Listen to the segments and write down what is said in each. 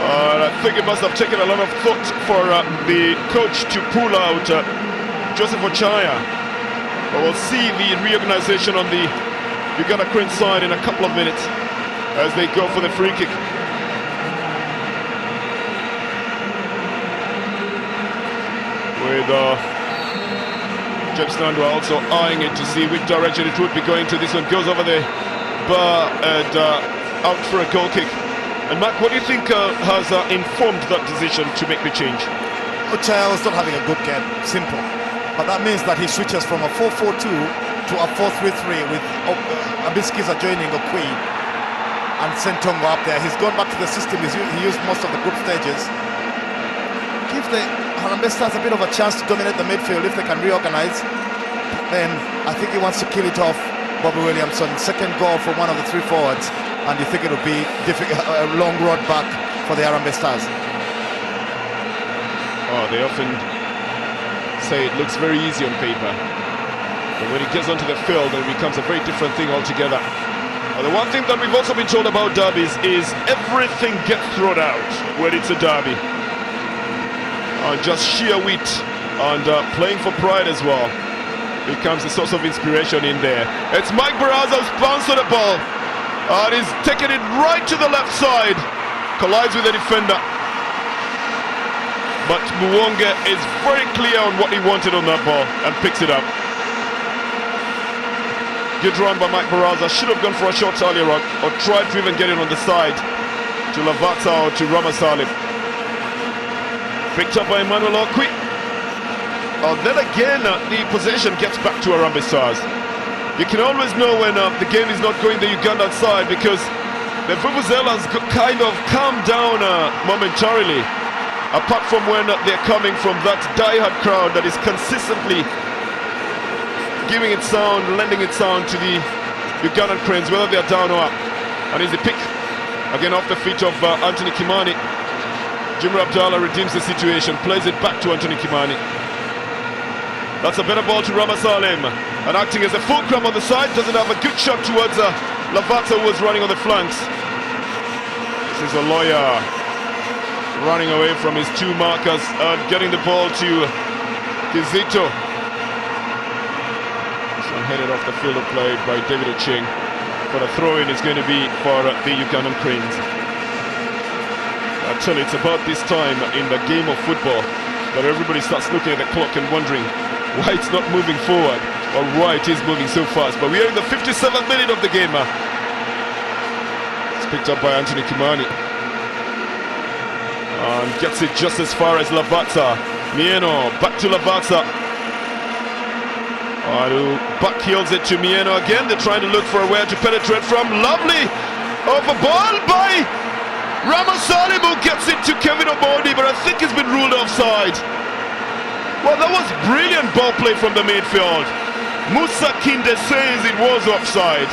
I think it must have taken a lot of thought for the coach to pull out Joseph Ochaya. But we'll see the reorganization on the Uganda-Kenya side in a couple of minutes as they go for the free kick. With James Nandwa also eyeing it to see which direction it would be going to. This one goes over the bar and out for a goal kick. And Mark, what do you think has informed that decision to make the change? Ochaya was not having a good game, simple. But that means that he switches from a 4-4-2 to a 4-3-3 with Abiskiza joining Okwi and Ssentongo up there. He's gone back to the system he used most of the group stages. Give the Harambee Stars a bit of a chance to dominate the midfield if they can reorganize. Then I think he wants to kill it off. Bobby Williamson, second goal from one of the three forwards, and you think it will be a long road back for the Harambee Stars. Oh, they often say it looks very easy on paper, but when it gets onto the field, it becomes a very different thing altogether. The one thing that we've also been told about derbies is everything gets thrown out when it's a derby. Just sheer wit and playing for pride as well becomes a source of inspiration in there. It's Mike Baraza who's bounced on the ball and he's taking it right to the left side, collides with the defender, but Muwonge is very clear on what he wanted on that ball and picks it up. Good run by Mike Baraza. Should have gone for a shot earlier on, or tried to even get it on the side to Lavatsa or to Ramasalim. Picked up by Emmanuel Okwi. Then again, the possession gets back to Harambee Stars. You can always know when the game is not going the Ugandan side because the Vuvuzelas kind of calm down momentarily, apart from when they're coming from that die-hard crowd that is consistently giving it sound, lending it sound to the Ugandan Cranes, whether they're down or up. And here's the pick, again off the feet of Anthony Kimani. Jimmy Abdallah redeems the situation, plays it back to Anthony Kimani. That's a better ball to Ramasalim, and acting as a fulcrum on the side, doesn't have a good shot towards Lavatsa, who was running on the flanks. This is Oloya running away from his two markers and getting the ball to Kizito. This one headed off the field of play by David Ocheng, but a throw-in is going to be for the Ugandan Cranes. I tell you, it's about this time in the game of football that everybody starts looking at the clock and wondering why it's not moving forward or why it is moving so fast. But we are in the 57th minute of the game. It's picked up by Anthony Kimani and gets it just as far as Lavatsa. Mieno back to Lavatsa. Back heels it to Mieno again. They're trying to look for where to penetrate from. Lovely over ball by Ramasalim, who gets it to Kevin Omondi, but I think he's been ruled offside. Well, that was brilliant ball play from the midfield. Musa Kinde says it was offside.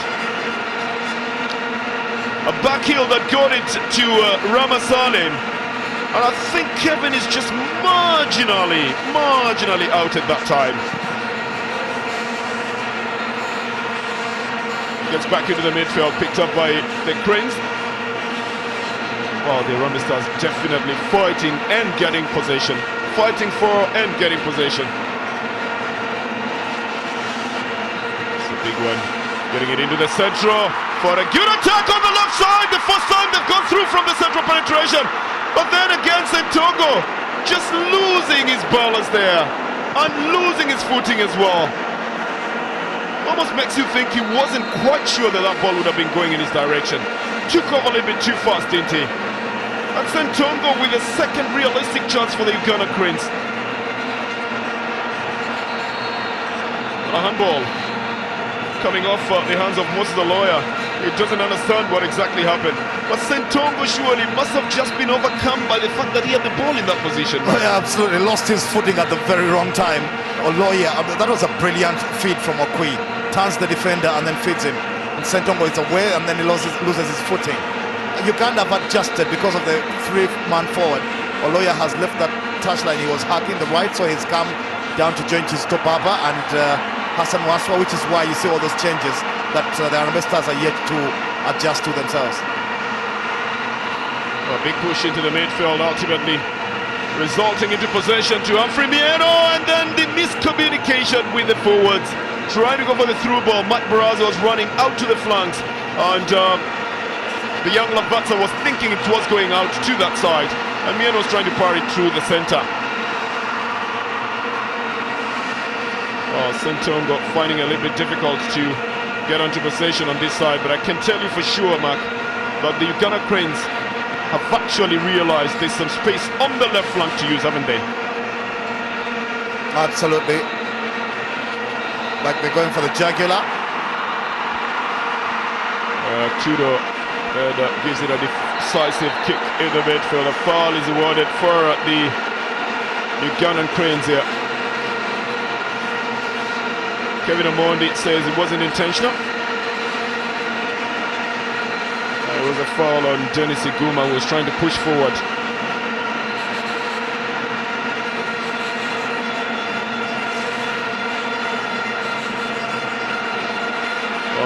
A back heel that got it to Ramasalim, and I think Kevin is just marginally out at that time. Gets back into the midfield, picked up by the Cranes. Well, the Harambee Stars definitely fighting and getting possession. Fighting for and getting possession. It's a big one. Getting it into the central for a good attack on the left side. The first time they've gone through from the central penetration. But then again, Ssentongo just losing his balance there and losing his footing as well. Almost makes you think he wasn't quite sure that that ball would have been going in his direction. Took off a little bit too fast, didn't he? And Ssentongo with a second realistic chance for the Uganda Cranes. A handball coming off the hands of Moses Oloya. He doesn't understand what exactly happened. But Ssentongo surely must have just been overcome by the fact that he had the ball in that position. Right? Yeah, absolutely. Lost his footing at the very wrong time. Oloya, that was a brilliant feed from Okwi. Turns the defender and then feeds him. And Ssentongo is away and then he loses his footing. Uganda have adjusted because of the three-man forward. Oloya has left that touchline. He was hugging the right, so he's come down to join Kizito Goal and Hassan Wasswa, which is why you see all those changes that the Harambee Stars are yet to adjust to themselves. A big push into the midfield, ultimately resulting into possession to Humphrey Mieno, and then the miscommunication with the forwards. Trying to go for the through ball, Mike Barraza was running out to the flanks, and the young Lavatsa was thinking it was going out to that side, and Mieno was trying to parry through the centre. Ssentongo finding it a little bit difficult to get onto possession on this side, but I can tell you for sure, Mark, that the Uganda Cranes have actually realized there's some space on the left flank to use, haven't they? Absolutely. Like they're going for the jugular. Tudo gives it a decisive kick in the midfield. A foul is awarded for the Ugandan Cranes here. Kevin Omondi says it wasn't intentional. It was a foul on Dennies Iguma, who was trying to push forward.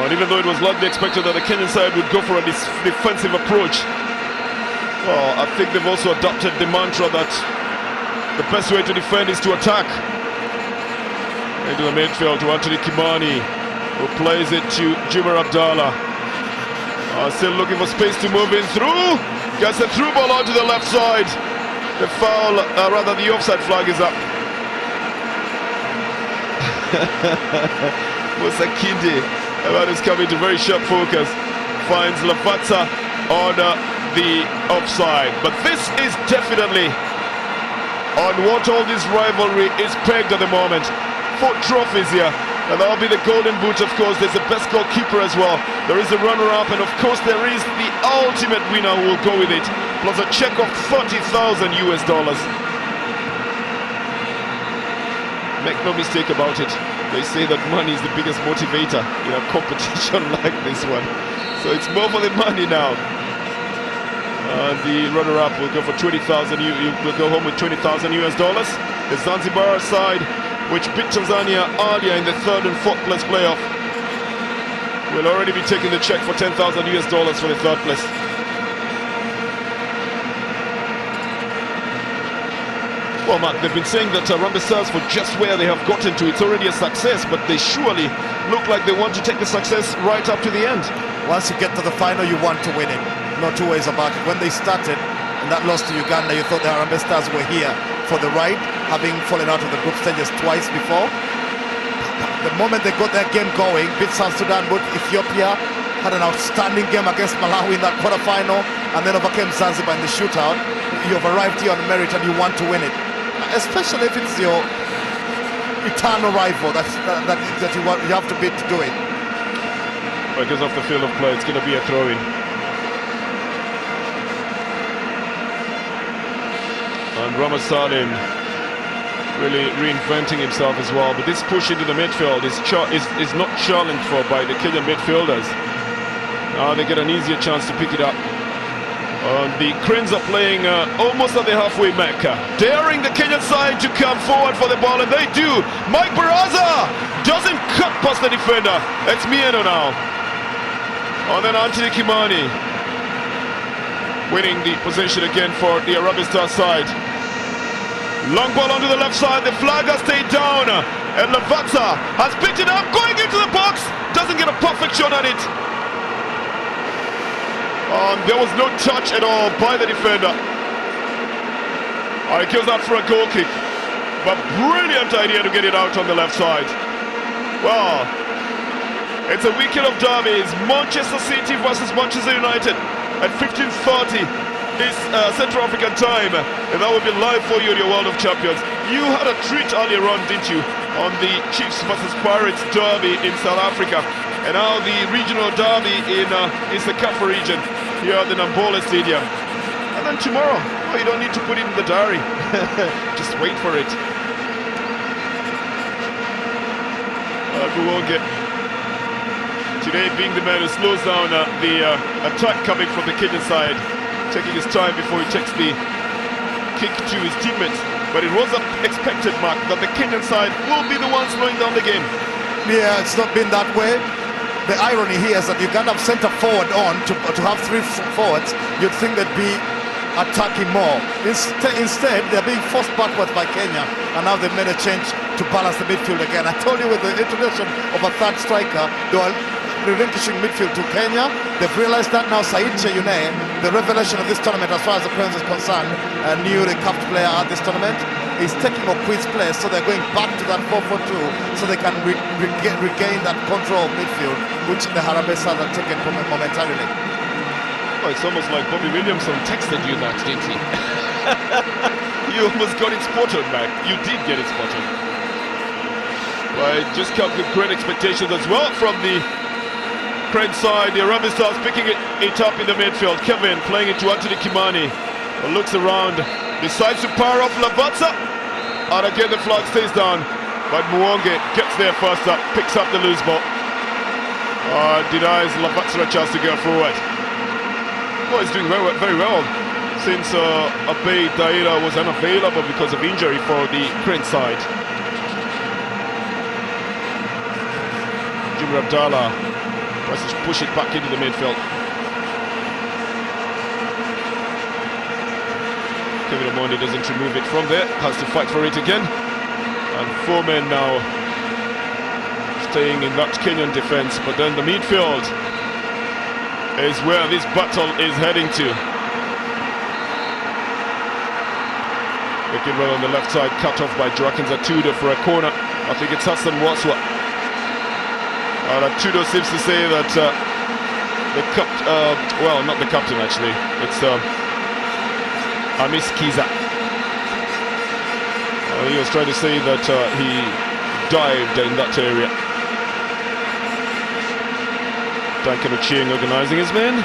And even though it was largely expected that the Kenyan side would go for a defensive approach, well, I think they've also adopted the mantra that the best way to defend is to attack. Into the midfield to Anthony Kimani, who plays it to Jumar Abdallah. Still looking for space to move in through. Gets a through ball onto the left side. The foul, rather the offside flag is up. Musa Kindi, that is coming to very sharp focus. Finds Lavatsa on the offside. But this is definitely on what all this rivalry is pegged at the moment. 4 trophies here, and that'll be the golden boot. Of course, there's the best goalkeeper as well. There is a runner-up, and of course there is the ultimate winner who will go with it, plus a check of $30,000 US. Make no mistake about it, they say that money is the biggest motivator in a competition like this one, so it's more for the money now. The runner-up will go for 20,000. You will go home with $20,000 US. The Zanzibar side, which beat Tanzania earlier in the 3rd and 4th place playoff, will already be taking the check for $10,000 US for the 3rd place. Well, Mark, they've been saying that Harambee Stars, for just where they have gotten to, it's already a success, but they surely look like they want to take the success right up to the end. Once you get to the final, you want to win it. No two ways about it. When they started and that loss to Uganda, you thought the Harambee Stars were here for the ride, having fallen out of the group stages twice before. The moment they got their game going, beat South Sudan, beat Ethiopia, had an outstanding game against Malawi in that quarterfinal, and then overcame Zanzibar in the shootout. You've arrived here on merit and you want to win it, especially if it's your eternal rival that you have to beat to do it. Because of the field of play, it's going to be a throw-in. And Rama Salim really reinventing himself as well, but this push into the midfield is not challenged for by the Kenyan midfielders. Now they get an easier chance to pick it up. The Cranes are playing almost at the halfway mark, daring the Kenyan side to come forward for the ball, and they do. Mike Barraza doesn't cut past the defender. It's Mieno now. And then Anthony Kimani winning the possession again for the Harambee Stars side. Long ball onto the left side, the flag has stayed down, and Lavatsa has picked it up, going into the box, doesn't get a perfect shot on it. There was no touch at all by the defender. It goes out for a goal kick, but brilliant idea to get it out on the left side. Well, it's a weekend of derbies. Manchester City versus Manchester United at 15:30 is Central African time, and that will be live for you in your World of Champions. You had a treat earlier on, didn't you, on the Chiefs versus Pirates derby in South Africa, and now the regional derby in CECAFA region here at the Nambola Stadium. And then tomorrow, well, you don't need to put it in the diary, just wait for it. Muwonge today being the man who slows down the attack coming from the Kenyan side, taking his time before he takes the kick to his teammates. But it was expected, Mark, that the Kenyan side will be the ones slowing down the game. Yeah, it's not been that way. The irony here is that Uganda have centre forward on to have 3 forwards. You'd think there'd be attacking more. Instead, they're being forced backwards by Kenya, and now they've made a change to balance the midfield again. I told you with the introduction of a third striker, they were relinquishing midfield to Kenya. They've realized that now. Said Cheyune, the revelation of this tournament as far as the Cranes is concerned, a newly capped player at this tournament, is taking Okwi's place, so they're going back to that 4-4-2 so they can regain that control of midfield, which the Harambee Stars have taken from them momentarily. Oh, it's almost like Bobby Williamson texted you that, didn't he? You almost got it spot on, Mac. You did get it spot on. But just come with great expectations as well from the Crane side. The Harambee Stars picking it up in the midfield. Kevin playing it to Anthony Kimani. Looks around, decides to power off Lavatsa. And again the flag stays down. But Muwonge gets there first up, picks up the loose ball. Denies Lavatsa a chance to go forward. Well, he's doing very well since Abe Daira was unavailable because of injury for the Crane side. Jimmy Abdallah tries to push it back into the midfield. Kevin Omondi doesn't remove it from there, has to fight for it again. And 4 men now staying in that Kenyan defense, but then the midfield is where this battle is heading to. Looking well on the left side, cut off by Joaquin Zatudo for a corner. I think it's Hassan Wasswa. Zatudo seems to say that well, not the captain actually, it's Amis Kiza. He was trying to say that he dived in that area. Duncan Ochaya organising his men.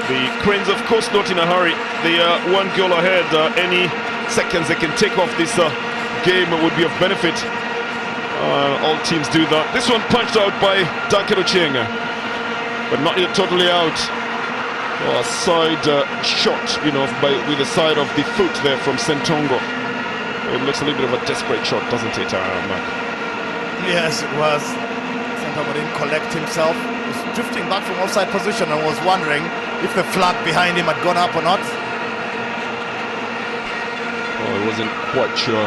The Cranes, of course, not in a hurry. They are 1 goal ahead. Any seconds they can take off this game would be of benefit. All teams do that. This one punched out by Duncan Ochaya, but not yet totally out. A side shot, with the side of the foot there from Ssentongo. It looks a little bit of a desperate shot, doesn't it, Mark? Yes, it was. Ssentongo didn't collect himself. He was drifting back from offside position and was wondering if the flag behind him had gone up or not. Oh, he wasn't quite sure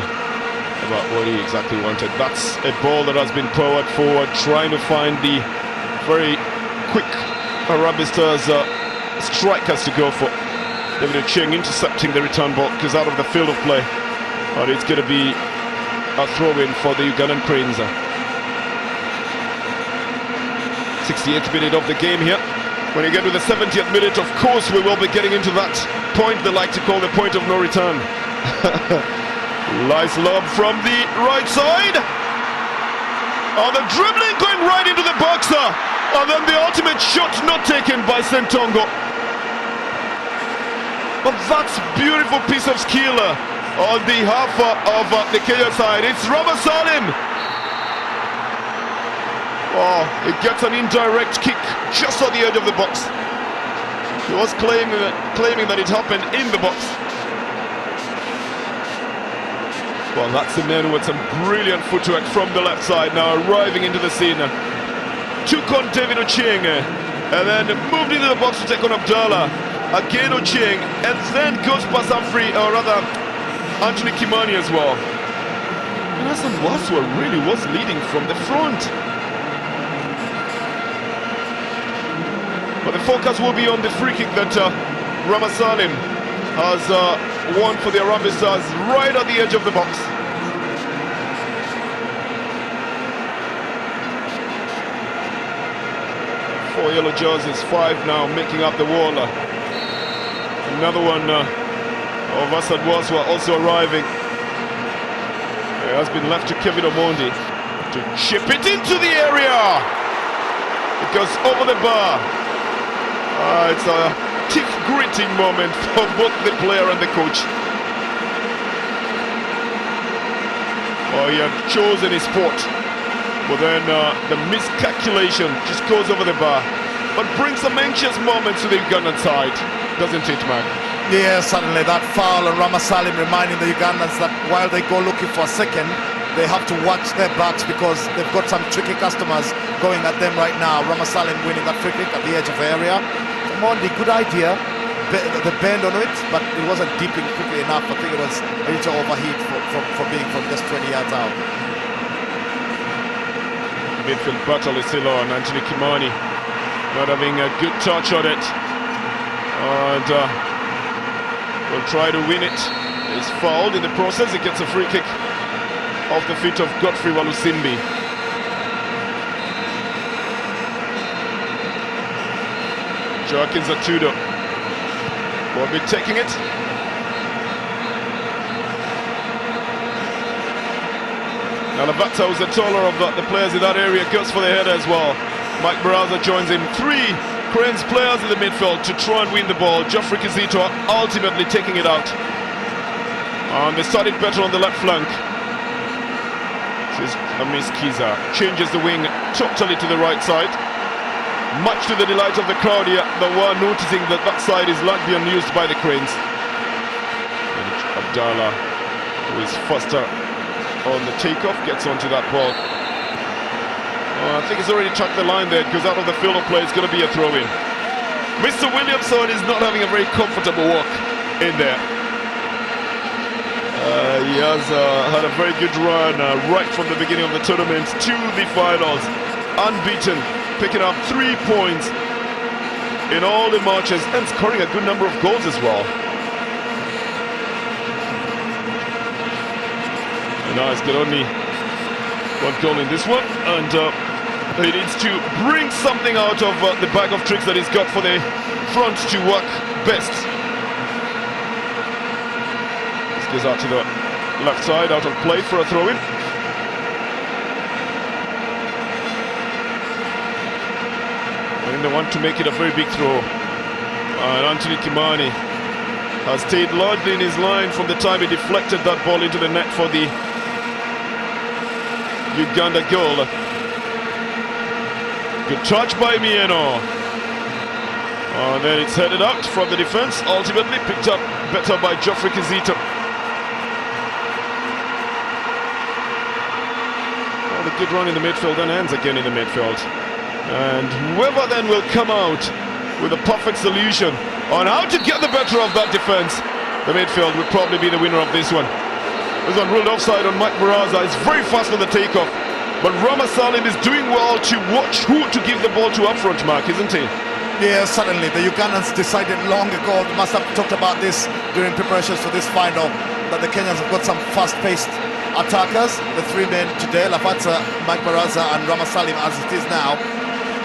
about what he exactly wanted. That's a ball that has been powered forward, trying to find the very quick Harambee Stars strikers to go for. David Ocheng intercepting the return ball because out of the field of play, but it's going to be a throw-in for the Ugandan Cranes. 68th minute of the game here. When you get to the 70th minute, of course we will be getting into that point they like to call the point of no return. Nice lob from the right side. The dribbling going right into the boxer, and then the ultimate shot not taken by Ssentongo. But that's beautiful piece of skill on behalf of the Kenya side. It's Walusimbi. Oh, it gets an indirect kick just on the edge of the box. He was claiming that it happened in the box. Well, that's the man with some brilliant footwork from the left side now, arriving into the scene. Took on David Ochaya, and then moved into the box to take on Abdallah. Again Ochaya, and then goes past Anthony Kimani as well. And Hassan Wasswa really was leading from the front. But the focus will be on the free kick that Walusimbi has won for the Harambee Stars right at the edge of the box. Four yellow jerseys, 5 now making up the wall. Another one of Hassan Wasswa also arriving. It has been left to Kevin Omondi to chip it into the area. It goes over the bar. It's a teeth-gritting moment for both the player and the coach. Oh, he had chosen his spot, but then the miscalculation just goes over the bar. But brings some anxious moments to the Ugandan side, doesn't it, Mark? Yeah, certainly that foul on Walusimbi reminding the Ugandans that while they go looking for a second, they have to watch their backs because they've got some tricky customers going at them right now. Walusimbi winning that free kick at the edge of the area. Mondi, good idea. the bend on it, but it wasn't deep in quickly enough. I think it was a little overheat for being from just 20 yards out. Midfield battle is still on. Anthony Kimani not having a good touch on it, and will try to win it. He's fouled in the process. He gets a free kick off the feet of Godfrey Walusimbi. Jerkins Atudo will be taking it. Now Lavatsa, who's the taller of the players in that area, goes for the header as well. Mike Baraza joins him. 3 Cranes players in the midfield to try and win the ball. Geofrey Kizito ultimately taking it out. They started better on the left flank. This is Amis Kiza. Changes the wing totally to the right side. Much to the delight of the crowd here, they were noticing that that side is largely unused by the Cranes. And Abdallah, who is faster on the takeoff, gets onto that ball. I think he's already tracked the line there. It goes out of the field of play. It's going to be a throw-in. Mr. Williamson is not having a very comfortable walk in there. He has had a very good run right from the beginning of the tournament to the finals. Unbeaten, picking up 3 points in all the matches and scoring a good number of goals as well. And now he's got only 1 goal in this one, and he needs to bring something out of the bag of tricks that he's got for the front to work best. This goes out to the left side, out of play for a throw-in. And they want to make it a very big throw. And Anthony Kimani has stayed largely in his line from the time he deflected that ball into the net for the Uganda goal. Good touch by Mieno. And then it's headed out from the defense, ultimately picked up better by Geofrey Kizito. Well, the good run in the midfield then ends again in the midfield. And whoever then will come out with a perfect solution on how to get the better of that defense, the midfield would probably be the winner of this one. This one ruled offside on Mike Baraza. It's very fast on the takeoff, but Rama Salim is doing well to watch who to give the ball to up front, Mark, isn't he? Yeah, certainly. The Ugandans decided long ago, they must have talked about this during preparations for this final, that the Kenyans have got some fast-paced attackers. The 3 men today, Lavatsa, Mike Baraza and Rama Salim, as it is now,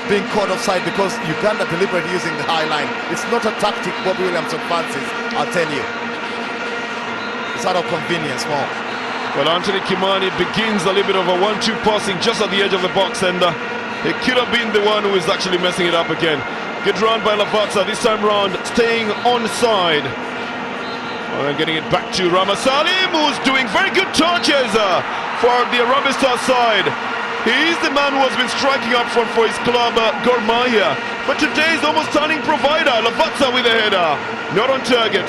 being caught offside because Uganda deliberately using the high line. It's not a tactic Bobby Williamson fancies, I'll tell you. It's out of convenience more. Well, Anthony Kimani begins a little bit of a 1-2 passing just at the edge of the box, and he could have been the one who is actually messing it up again. Good run by Lavatsa, this time round staying onside. And then getting it back to Rama Salim, who's doing very good touches for the Harambee Stars side. He's the man who has been striking up front for his club, Gor Mahia. But today he's almost turning provider. Lavatsa with a header, not on target.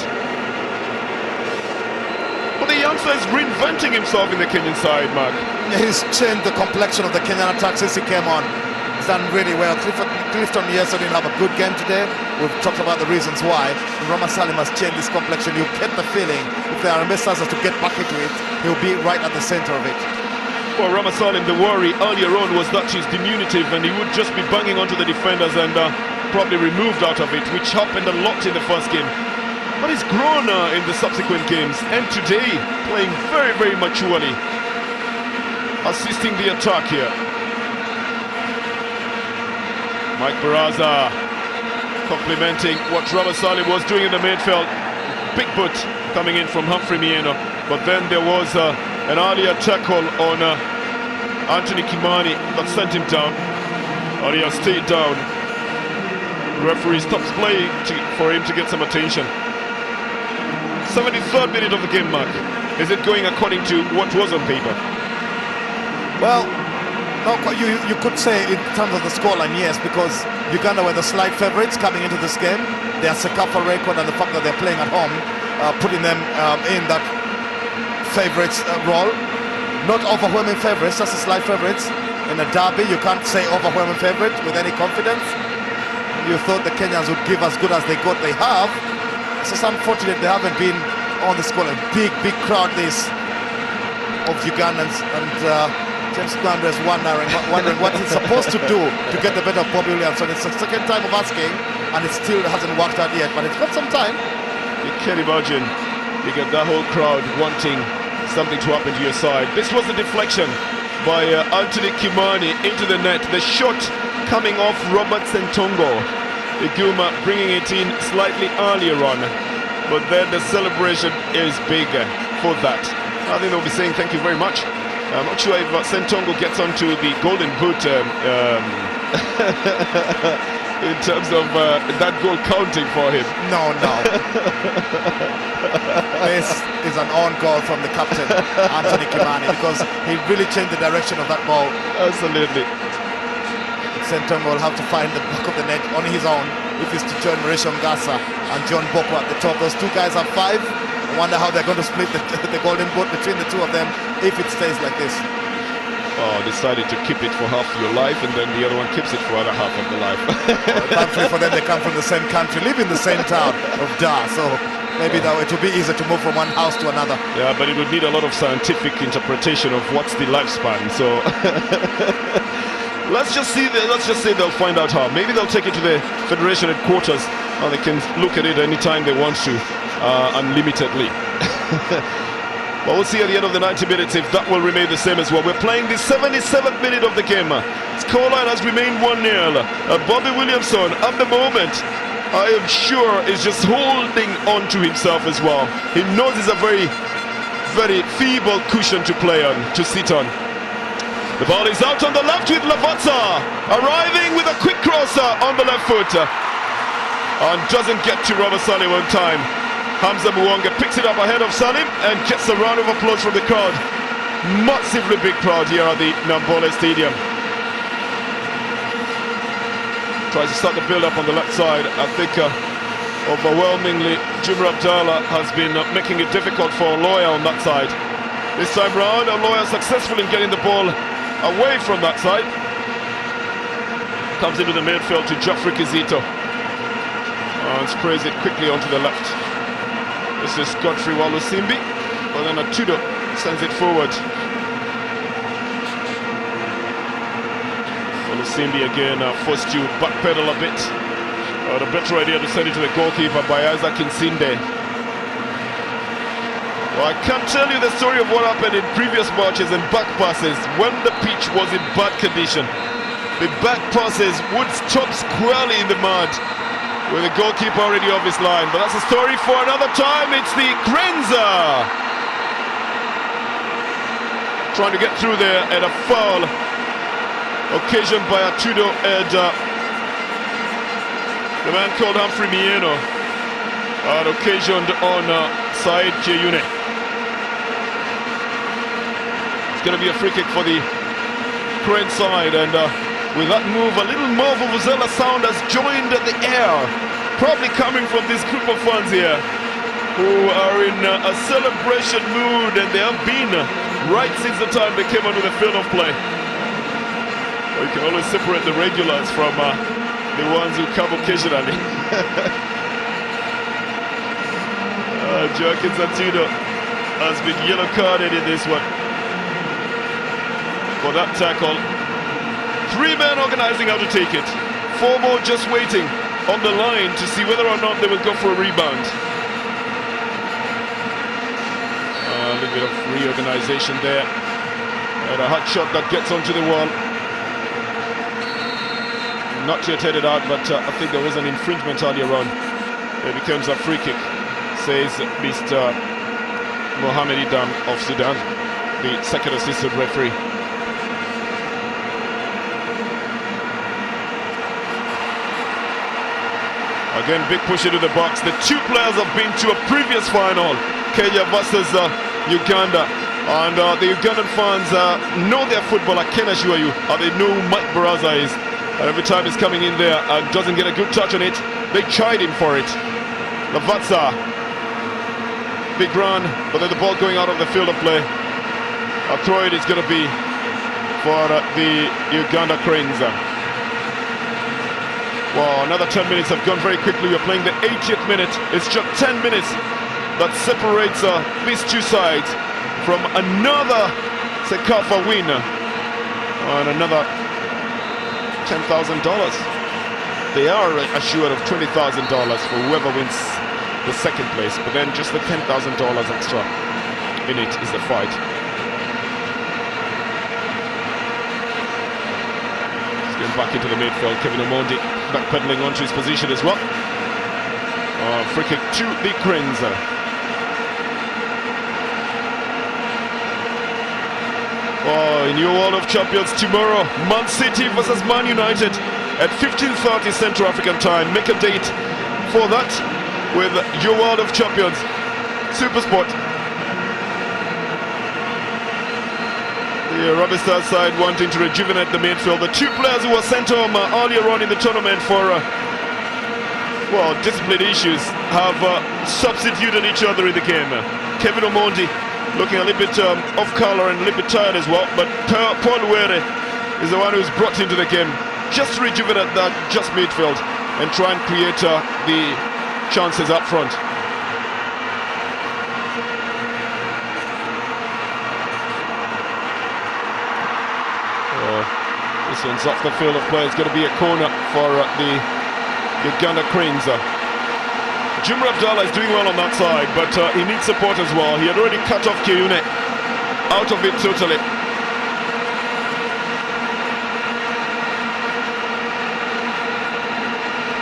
But the youngster is reinventing himself in the Kenyan side, Mark. He's changed the complexion of the Kenyan attack since he came on. He's done really well. Clifton yesterday didn't have a good game today. We've talked about the reasons why. And Rama Salim has changed this complexion. You get the feeling if the Harambee Stars are to get back into it, he'll be right at the center of it. For Rama Salim, the worry earlier on was that he's diminutive and he would just be banging onto the defenders and probably removed out of it, which happened a lot in the first game. But he's grown in the subsequent games, and today playing very, very maturely, assisting the attack here. Mike Baraza complimenting what Rama Salim was doing in the midfield. Big boot coming in from Humphrey Mieno, but then there was an earlier tackle on Anthony Kimani that sent him down. Or he has stayed down. The referee stops play for him to get some attention. 73rd minute of the game, Mark. Is it going according to what was on paper? Well, no, you could say in terms of the scoreline, yes, because Uganda were the slight favourites coming into this game. Their CECAFA record and the fact that they're playing at home, putting them in that favourites role. Not overwhelming favourites, just a slight favourites. In a derby, you can't say overwhelming favourite with any confidence. You thought the Kenyans would give as good as they got. They have, it's just unfortunate they haven't been on the score. A big crowd this of Ugandans, and James Gwanda is wondering what he's supposed to do to get the better of Bobby Williamson. It's the second time of asking, and it still hasn't worked out yet, but it's got some time. You can imagine, you get that whole crowd wanting something to happen to your side. This was a deflection by Anthony Kimani into the net. The shot coming off Robert Ssentongo. Iguma bringing it in slightly earlier on, but then the celebration is bigger for that. I think they'll be saying thank you very much. I'm not sure if Ssentongo gets onto the golden boot in terms of that goal counting for him. No. This is an on goal from the captain, Anthony Kimani, because he really changed the direction of that ball. Absolutely. Ssentongo will have to find the back of the net on his own if he's to join Mauricio Ngasa and John Boko at the top. Those two guys have 5. I wonder how they're going to split the golden boot between the two of them if it stays like this. Oh, decided to keep it for half your life, and then the other one keeps it for the other half of the life. Thankfully for them, they come from the same country, live in the same town of Dar, so maybe it will be easier to move from one house to another. Yeah, but it would need a lot of scientific interpretation of what's the lifespan. So let's just say they'll find out how. Maybe they'll take it to the federation headquarters, and they can look at it anytime they want to, unlimitedly. But we'll see at the end of the 90 minutes if that will remain the same as well. We're playing the 77th minute of the game. Scoreline has remained 1-0. Bobby Williamson, at the moment, I am sure is just holding on to himself as well. He knows it's a very, very feeble cushion to play on, to sit on. The ball is out on the left with Lavatsa, arriving with a quick crosser on the left foot. And doesn't get to Robert Salim on time. Hamza Muwonge picks it up ahead of Salim and gets a round of applause from the crowd. Massively big crowd here at the Nambole Stadium. Tries to start the build-up on the left side. I think overwhelmingly Jumra Abdallah has been making it difficult for Oloya on that side. This time round, Oloya successful in getting the ball away from that side. Comes into the midfield to Geofrey Kizito and sprays it quickly onto the left. This is Godfrey Walusimbi, but then Atudo sends it forward. Walusimbi again forced to backpedal a bit. The better idea to send it to the goalkeeper by Isinde. Well, I can't tell you the story of what happened in previous matches and back passes when the pitch was in bad condition. The back passes would stop squarely in the mud, with the goalkeeper already off his line. But that's a story for another time. It's the Grenza trying to get through there, and a foul occasioned by Atudo and the man called Humphrey Mieno, occasioned on Said Kiyune. It's going to be a free kick for the Crane side, and with that move, a little more Vuvuzela sound has joined the air, probably coming from this group of fans here who are in a celebration mood, and they have been right since the time they came onto the field of play. Well, you can always separate the regulars from the ones who come occasionally. Joaquin Santino has been yellow carded in this one for that tackle. 3 men organizing how to take it. 4 more just waiting on the line to see whether or not they will go for a rebound. A little bit of reorganization there. And a hot shot that gets onto the wall. Not yet headed out, but I think there was an infringement earlier on. It becomes a free kick, says Mr. Mohamed Idam of Sudan, the second assistant referee. Again, big push into the box. The 2 players have been to a previous final, Kenya versus Uganda. And the Ugandan fans know their football, I can assure you. They know who Mike Baraza is. And every time he's coming in there and doesn't get a good touch on it, they chide him for it. Lavatsa, big run, but then the ball going out of the field of play. A throw it is going to be for the Uganda Cranes. Well, another 10 minutes have gone very quickly. We're playing the 80th minute. It's just 10 minutes that separates these two sides from another CECAFA win and another $10,000. They are assured of $20,000 for whoever wins the second place, but then just the $10,000 extra in it is the fight. He's going back into the midfield. Kevin Omondi backpedaling onto his position as well. Free kick to the Cranes. Oh, in your World of Champions tomorrow, Man City versus Man United at 15:30 Central African time. Make a date for that with your World of Champions Supersport. The Rugby Stars side wanting to rejuvenate the midfield. The two players who were sent home earlier on in the tournament for well, discipline issues have substituted each other in the game. Kevin Omondi looking a little bit off color and a little bit tired as well, but Paul Were is the one who's brought into the game just to rejuvenate that just midfield and try and create the chances up front. This one's off the field of play. It's going to be a corner for the Uganda Cranes. Jumra Abdallah is doing well on that side, but he needs support as well. He had already cut off Kiyune out of it totally.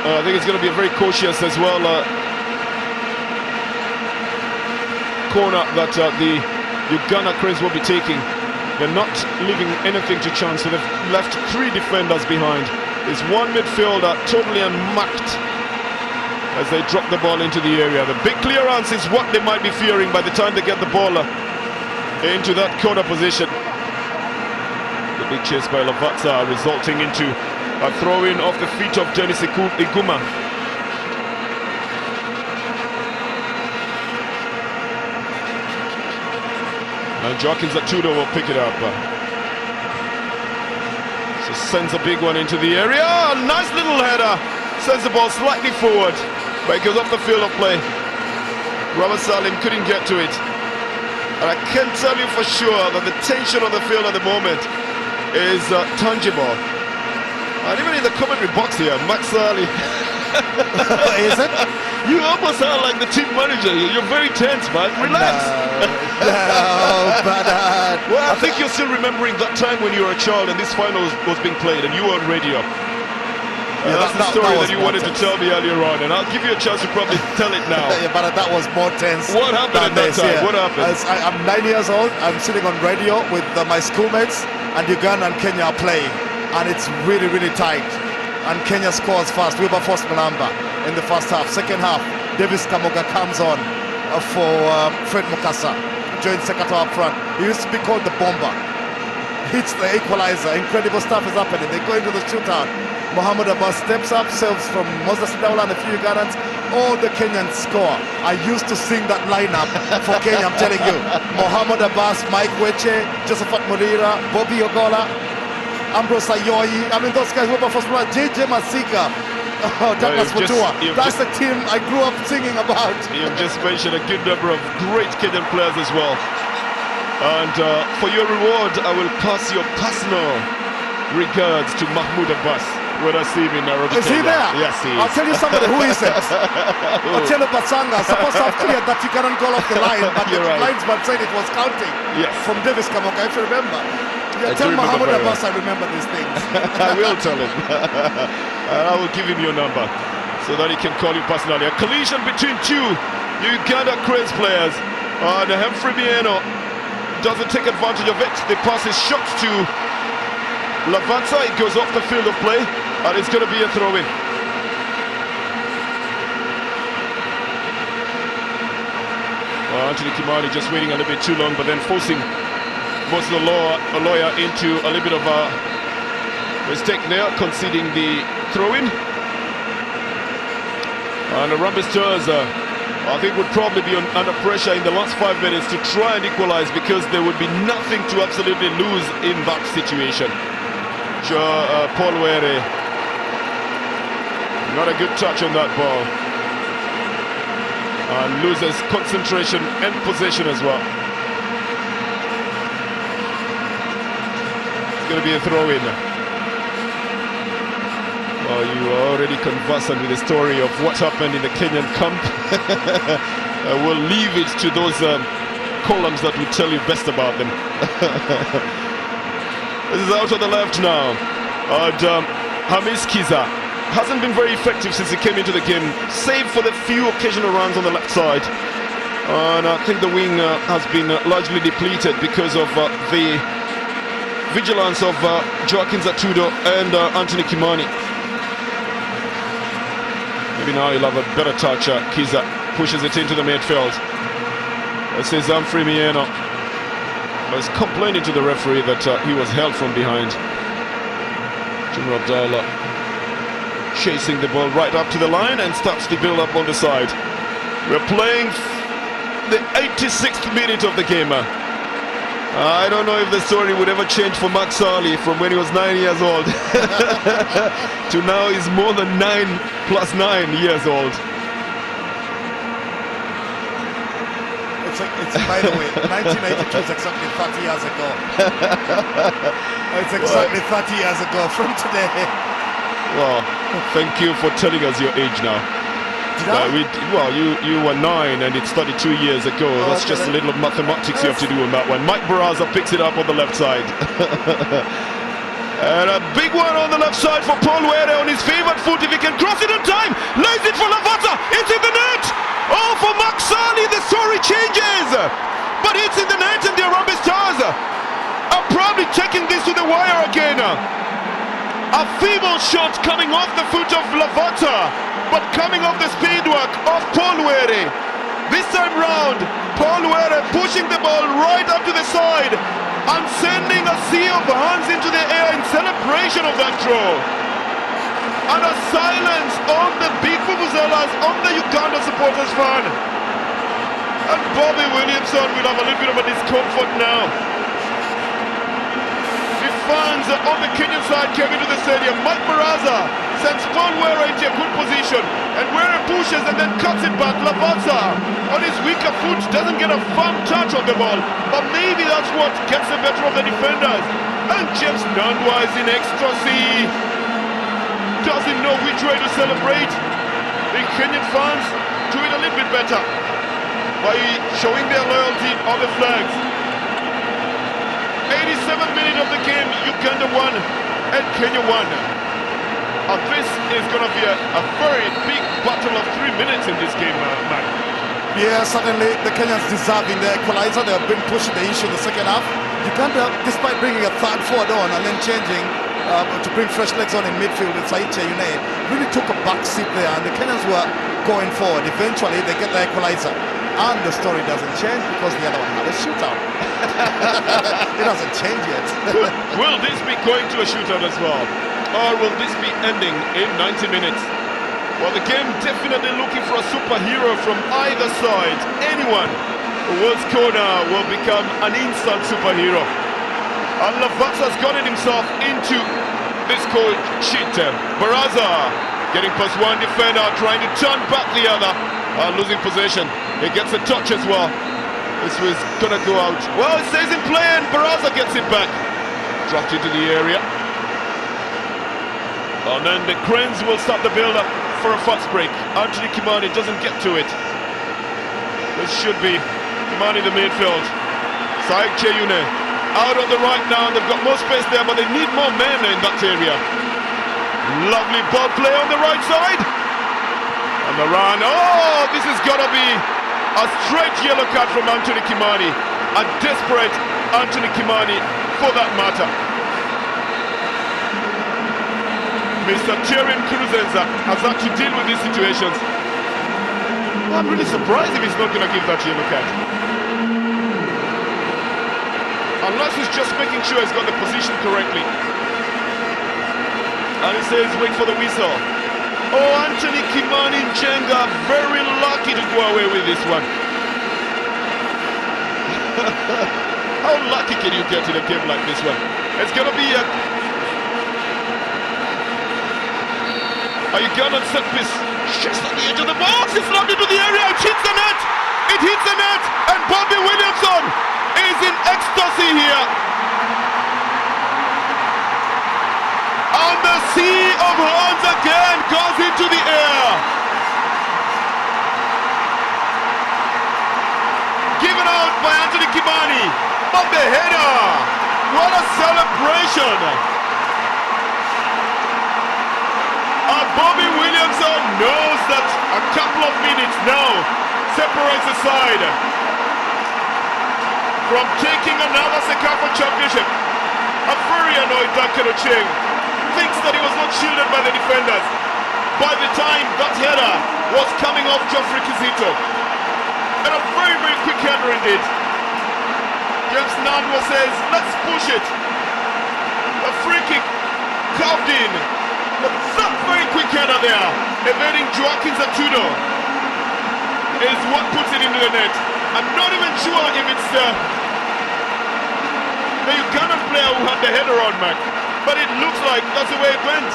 I think it's going to be a very cautious as well corner that the Uganda Cranes will be taking. They're not leaving anything to chance, so they've left three defenders behind. There's one midfielder totally unmarked as they drop the ball into the area. The big clearance is what they might be fearing by the time they get the ball into that corner position. The big chase by Lavatsa resulting into a throw-in off the feet of Dennies Iguma. And Jokins Atudo will pick it up. So sends a big one into the area. Nice little header. Sends the ball slightly forward, but it goes off the field of play. Robert Salim couldn't get to it. And I can tell you for sure that the tension on the field at the moment is tangible. And even in the commentary box here, Max Sali. Is it? You almost sound like the team manager. You're very tense, man. Relax. No, but well, I think you're still remembering that time when you were a child and this final was being played and you were on radio. That's the story that you wanted to tell me earlier on, and I'll give you a chance to probably tell it now. Yeah, but that was more tense. What happened at that time? Yeah. What happened? I'm 9 years old. I'm sitting on radio with my schoolmates, and Uganda and Kenya are playing, and it's really, really tight. And Kenya scores fast. Wilberforce Malamba in the first half. Second half, Davis Kamoga comes on for Fred Mukasa. Joins Sekato up front. He used to be called the bomber. Hits the equalizer. Incredible stuff is happening. They go into the shootout. Mohamed Abbas steps up, serves from Moses Daula and a few Ugandans. All the Kenyans score. I used to sing that lineup for Kenya, I'm telling you. Mohamed Abbas, Mike Weche, Josephat Murira, Bobby Ogola, Ambrose Ayoyi. I mean, those guys were for JJ Masika. Oh, Douglas Mutua. That's the team I grew up singing about. You've just mentioned a good number of great Kenyan players as well. And for your reward, I will pass your personal regards to Mahmoud Abbas when I see him in Nairobi. Is he there? Yes, he is. I'll tell you somebody who is it. Otieno Basanga supposed to have cleared that you cannot goal off the line, but the linesman said it was counting. Yes. From Davis Kamoka, if you remember. Yeah, tell Mohamed Abbas I remember these things. I will tell him. And I will give him your number so that he can call you personally. A collision between two Uganda Cranes players. And Humphrey Mieno doesn't take advantage of it. The pass is shot to Lavatsa. It goes off the field of play, and it's going to be a throw-in. Well, Anthony Kimani just waiting a little bit too long, but then forcing most of the Oloya into a little bit of a mistake there, conceding the throw-in. And the Harambee Stars, I think, would probably be under pressure in the last 5 minutes to try and equalize, because there would be nothing to absolutely lose in that situation. Paul Were Not a good touch on that ball. And loses concentration and possession as well. It's going to be a throw-in. Well, you are already conversant with the story of what happened in the Kenyan camp. We'll leave it to those columns that will tell you best about them. This is out on the left now. And Hamis Kiza hasn't been very effective since he came into the game, save for the few occasional runs on the left side. And I think the wing has been largely depleted because of the vigilance of Joaquin Zatudo and Anthony Kimani. Maybe now he'll have a better touch. Kiza pushes it into the midfield. This is Humphrey Mieno. He's complaining to the referee that he was held from behind. Jumar Abdallah chasing the ball right up to the line and starts the build-up on the side. We're playing the 86th minute of the game. I don't know if the story would ever change for Max Sarli from when he was 9 years old to now he's more than 9 plus 9 years old. It's by the way, 1982 is exactly 30 years ago. It's exactly 30 years ago from today. Well, thank you for telling us your age now. Well, you were 9 and it's 32 years ago. That's just a little mathematics you have to do on that one. Mike Baraza picks it up on the left side. And a big one on the left side for Paul Were on his favorite foot. If he can cross it in time, lays it for Lavatsa. It's in the net. Oh, for Max Sarli, the story changes. But it's in the net and the Harambee Stars are probably taking this to the wire again. A feeble shot coming off the foot of Lavatsa, but coming off the speed work of Paul Were. This time round, Paul Were pushing the ball right up to the side and sending a sea of hands into the air in celebration of that draw. And a silence on the big vuvuzelas on the Uganda supporters fan. And Bobby Williamson will have a little bit of a discomfort now. The fans on the Kenyan side came into the stadium. Mike Baraza sends Paul Were into a good position, and Were pushes and then cuts it back. Lavatsa on his weaker foot doesn't get a firm touch on the ball, but maybe that's what gets the better of the defenders. And James Nandwa is in ecstasy, doesn't know which way to celebrate. The Kenyan fans do it a little bit better by showing their loyalty on the flags. 87th minute of the game, Uganda won and Kenya won. And this is going to be a very big battle of 3 minutes in this game, man. Yeah, certainly the Kenyans deserving the equalizer. They have been pushing the issue in the second half. Uganda, despite bringing a third forward on and then changing to bring fresh legs on in midfield with Saitche, really took a back seat there, and the Kenyans were going forward. Eventually, they get the equalizer. And the story doesn't change because the other one had a shootout. It doesn't change yet. Will this be going to a shootout as well? Or will this be ending in 90 minutes? Well, the game definitely looking for a superhero from either side. Anyone who will score now will become an instant superhero. And Lavatsa's gotten himself into this score sheet. Baraza getting past one defender, trying to turn back the other. Losing possession. He gets a touch as well. This was gonna go out. Well, it stays in play and Baraza gets it back. Dropped into the area. And then the Cranes will start the build-up for a fast break. Anthony Kimani doesn't get to it. This should be Kimani in the midfield. Saik Cheyune out on the right now. They've got more space there, but they need more men in that area. Lovely ball play on the right side. And the run. Oh, this is gonna be a straight yellow card from Anthony Kimani. A desperate Anthony Kimani for that matter. Mr. Tyrion Kruzenza has had to deal with these situations. I'm really surprised if he's not going to give that yellow card. Unless he's just making sure he's got the position correctly. And he says, wait for the whistle. Oh, Anthony Kimani Njenga, very lucky to go away with this one. How lucky can you get in a game like this one? It's going to be a... A Ugandan set piece. Just on the edge of the box. It's lobbed into the area. It hits the net. It hits the net. And Bobby Williamson is in ecstasy here. And the sea of horns again goes into the air. Given out by Anthony Kimani. But the header. What a celebration. Bobby Williamson knows that a couple of minutes now separates the side from taking another CECAFA championship. A very annoyed Duncan Ocheng thinks that he was not shielded by the defenders by the time that header was coming off Geofrey Kizito. And a very, very quick header indeed. James Nandwa says, let's push it. A free kick carved in. But that very quick header there, evading Joaquin Zatudo, is what puts it into the net. I'm not even sure if it's the Ugandan player who had the header on, Mac, but it looks like that's the way it went.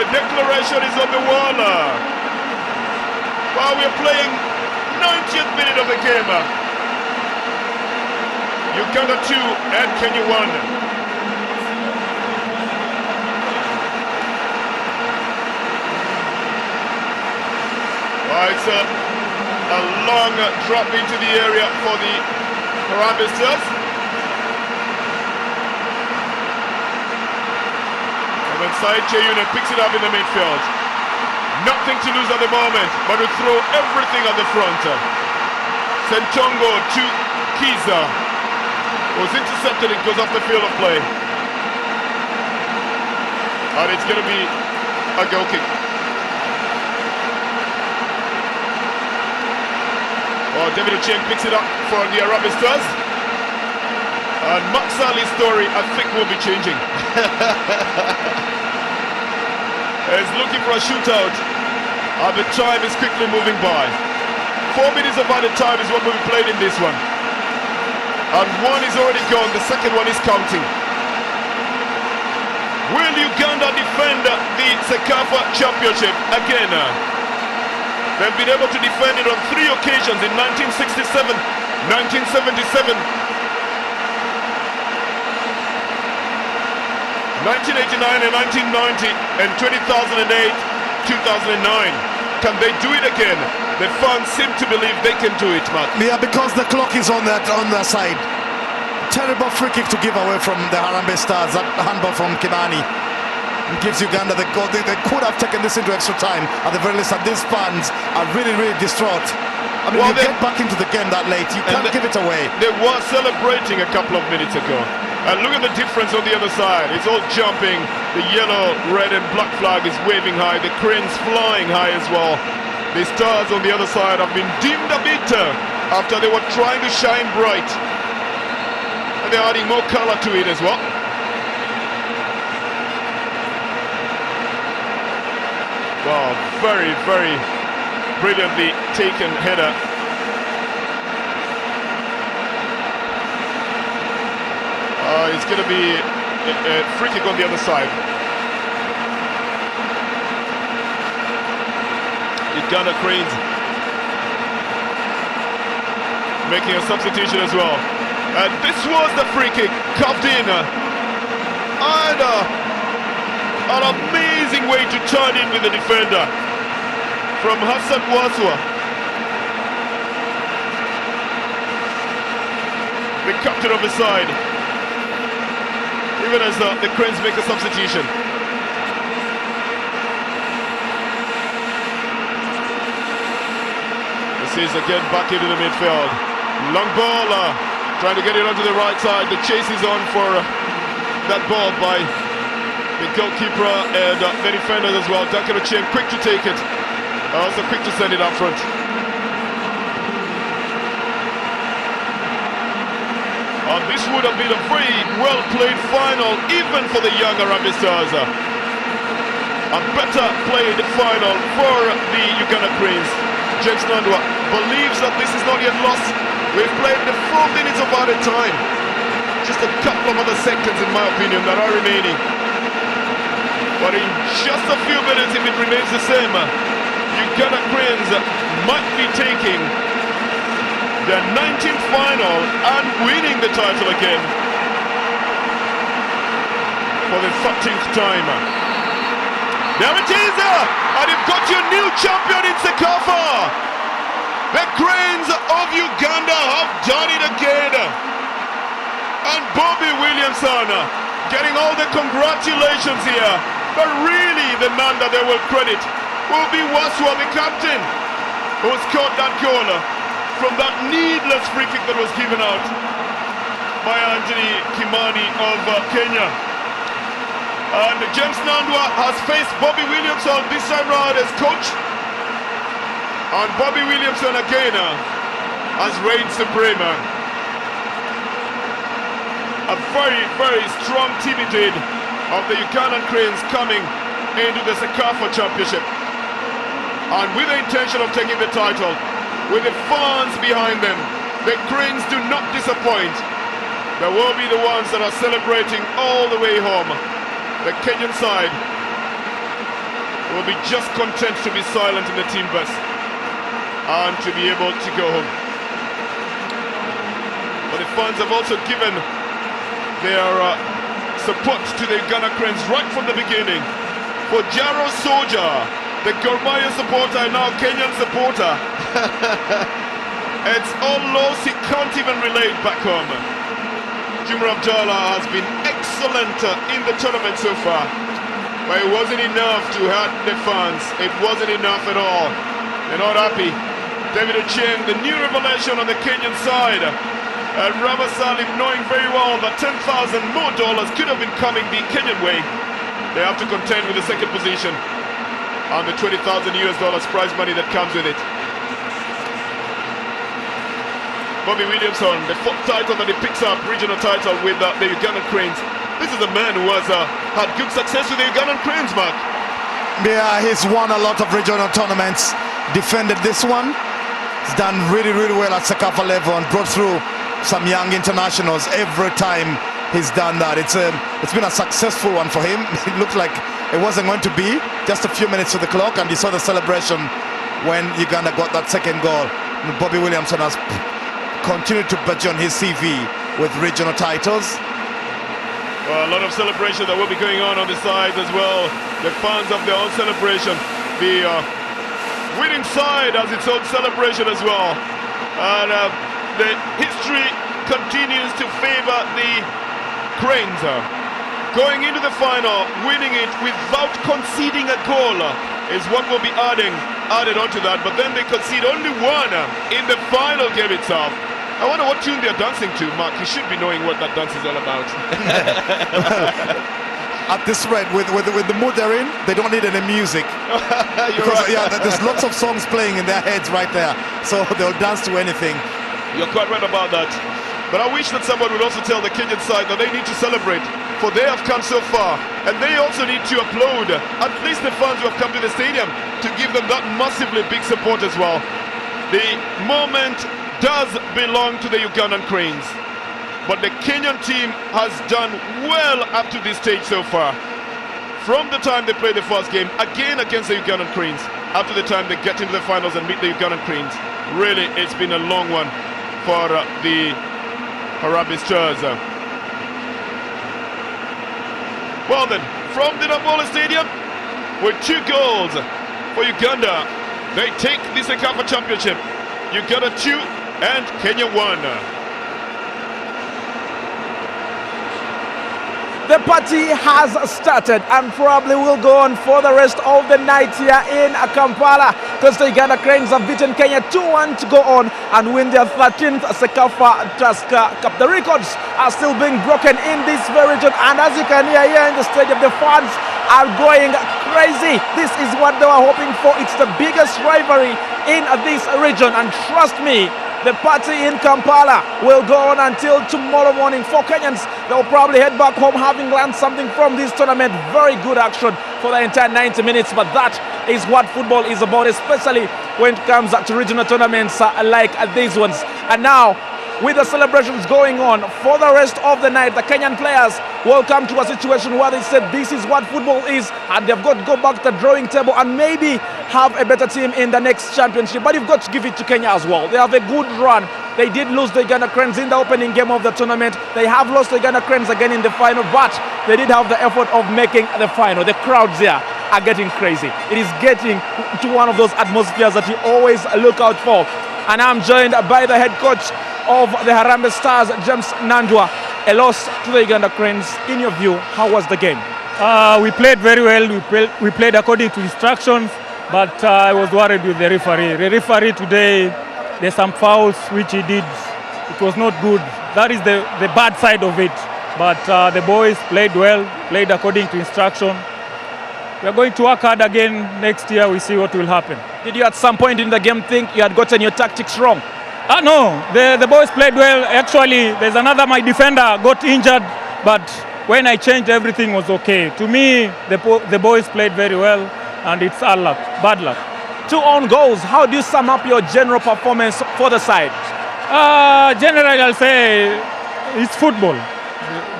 The declaration is on the wall. While we're playing 90th minute of the game. Uganda 2 and Kenya 1. It's a long drop into the area for the Harambee Stars. And then Said Cheyune picks it up in the midfield. Nothing to lose at the moment, but to throw everything at the front. Ssentongo to Kiza. Was intercepted, it goes off the field of play. And it's going to be a goal kick. David Ocheng picks it up for the Harambee Stars. And Max Ali's story, I think, will be changing. He's looking for a shootout. And the time is quickly moving by. 4 minutes of added time is what will be played in this one. And one is already gone, the second one is counting. Will Uganda defend the CECAFA championship again? They've been able to defend it on 3 occasions in 1967, 1977, 1989 and 1990, and 2008, 2009. Can they do it again? The fans seem to believe they can do it, Matt. Yeah, because the clock is on their side. Terrible free kick to give away from the Harambee Stars. That handball from Kimani gives Uganda the goal. They could have taken this into extra time at the very least, and these fans are really, really distraught. I mean, well, you get back into the game that late, you can't give it away. They were celebrating a couple of minutes ago. And look at the difference on the other side. It's all jumping. The yellow, red and black flag is waving high. The cranes flying high as well. The Stars on the other side have been dimmed a bit after they were trying to shine bright. And they're adding more color to it as well. Wow, very, very brilliantly taken header. It's going to be a free kick on the other side. Uganda Cranes making a substitution as well. And this was the free kick, cuffed in. And an amazing way to turn in with the defender from Hassan Wasswa. The captain of the side. Even as the Cranes make a substitution. This is again back into the midfield. Long ball, trying to get it onto the right side. The chase is on for that ball by the goalkeeper and the defenders as well. Duncan Ocheng quick to take it. Also quick to send it up front. This would have been a very well-played final, even for the young Harambee Stars. A better played final for the Uganda Cranes. James Nandwa believes that this is not yet lost. We've played the 4 minutes of added time. Just a couple of other seconds, in my opinion, that are remaining. But in just a few minutes, if it remains the same, Uganda Cranes might be taking their 19th final and winning the title again for the 13th time. There it is, and you've got your new champion in CECAFA. The Cranes of Uganda have done it again. And Bobby Williamson getting all the congratulations here. But really, the man that they will credit will be Wasswa, the captain, who scored that goal from that needless free kick that was given out by Anthony Kimani of Kenya. And James Nandwa has faced Bobby Williamson this time round as coach. And Bobby Williamson again has reigned supreme. A very, very strong team indeed of the Ugandan Cranes coming into the CECAFA Championship. And with the intention of taking the title, with the fans behind them, the Cranes do not disappoint. There will be the ones that are celebrating all the way home. The Kenyan side will be just content to be silent in the team bus and to be able to go home. But the fans have also given their support to the Uganda Cranes right from the beginning. For Jaro Soldier, the Gor Mahia supporter and now Kenyan supporter, it's all loss, he can't even relate back home. Jumar Abdallah has been excellent in the tournament so far, but it wasn't enough to hurt the fans. It wasn't enough at all. They're not happy. David Ochieng, the new revelation on the Kenyan side, and Rabah Salim knowing very well that $10,000 more could have been coming the Kenyan way. They have to contend with the second position and the $20,000 prize money that comes with it. Bobby Williamson, the fourth title that he picks up, regional title with the Ugandan Cranes. This is a man who has had good success with the Ugandan Cranes, Mark. Yeah, he's won a lot of regional tournaments, defended this one. He's done really, really well at CECAFA level and brought through some young internationals every time he's done that. It's been a successful one for him. It looked like it wasn't going to be, just a few minutes to the clock, and you saw the celebration when Uganda got that second goal. Bobby Williamson has continued to budge on his CV with regional titles. Well, a lot of celebration that will be going on the side as well. The fans have their own celebration. The winning side has its own celebration as well. And the history continues to favor the Cranes. Going into the final, winning it without conceding a goal is what will be added onto that. But then they concede only one in the final game itself. I wonder what tune they're dancing to, Mark. You should be knowing what that dance is all about. At this rate, with the mood they're in, they don't need any music. Because, right. yeah, there's lots of songs playing in their heads right there. So they'll dance to anything. You're quite right about that. But I wish that someone would also tell the Kenyan side that they need to celebrate, for they have come so far. And they also need to applaud at least the fans who have come to the stadium to give them that massively big support as well. The moment does belong to the Ugandan Cranes, but the Kenyan team has done well up to this stage so far. From the time they played the first game, again against the Ugandan Cranes, up to the time they get into the finals and meet the Ugandan Cranes, really it's been a long one for the Harambee Stars. Well then, from the Nambola Stadium, with 2 goals for Uganda, they take the CECAFA Championship. Uganda 2 and Kenya 1. The party has started and probably will go on for the rest of the night here in Kampala, because the Uganda Cranes have beaten Kenya 2-1 to go on and win their 13th CECAFA Tusker Cup. The records are still being broken in this very region, and as you can hear here in the stadium, the fans are going crazy. This is what they were hoping for. It's the biggest rivalry in this region, and trust me, the party in Kampala will go on until tomorrow morning. For Kenyans, they'll probably head back home having learned something from this tournament. Very good action for the entire 90 minutes, but that is what football is about, especially when it comes to regional tournaments like these ones. And now with the celebrations going on for the rest of the night. The Kenyan players will come to a situation where they said this is what football is, and they've got to go back to the drawing table and maybe have a better team in the next championship. But you've got to give it to Kenya as well. They have a good run. They did lose the Uganda Cranes in the opening game of the tournament. They have lost the Uganda Cranes again in the final, but they did have the effort of making the final. The crowds there are getting crazy. It is getting to one of those atmospheres that you always look out for. And I'm joined by the head coach of the Harambee Stars, James Nandwa. A loss to the Uganda Cranes. In your view, how was the game? We played very well. We played according to instructions, but I was worried with the referee. The referee today, there's some fouls which he did. It was not good. That is the bad side of it. But the boys played well, played according to instruction. We are going to work hard again next year. We see what will happen. Did you at some point in the game think you had gotten your tactics wrong? No, the boys played well. Actually, there's another, my defender got injured, but when I changed, everything was okay. To me, the boys played very well, and it's bad luck. 2 own goals. How do you sum up your general performance for the side? Generally, I'll say it's football.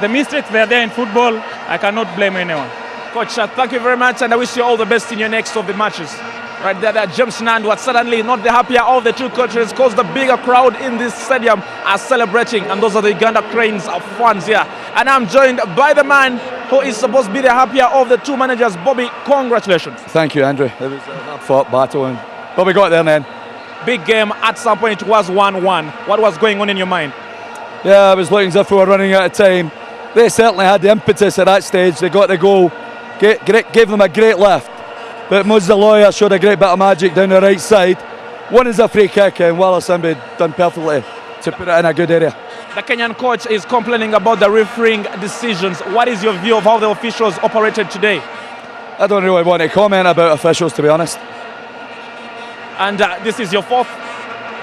The mistakes, they're there in football. I cannot blame anyone. Coach, thank you very much, and I wish you all the best in your next of the matches. Right there, James Nandwa, certainly not the happier of the two coaches, because the bigger crowd in this stadium are celebrating, and those are the Uganda Cranes fans here. And I'm joined by the man who is supposed to be the happier of the two managers. Bobby, congratulations. Thank you, Andrew. It was a hard-fought battle, but we got there in the end. Big game. At some point, it was 1-1. What was going on in your mind? Yeah, it was looking as if we were running out of time. They certainly had the impetus at that stage. They got the goal, gave them a great lift. But Oloya showed a great bit of magic down the right side. One is a free kick, and Walusimbi done perfectly to put it in a good area. The Kenyan coach is complaining about the refereeing decisions. What is your view of how the officials operated today? I don't really want to comment about officials, to be honest. And this is your 4th.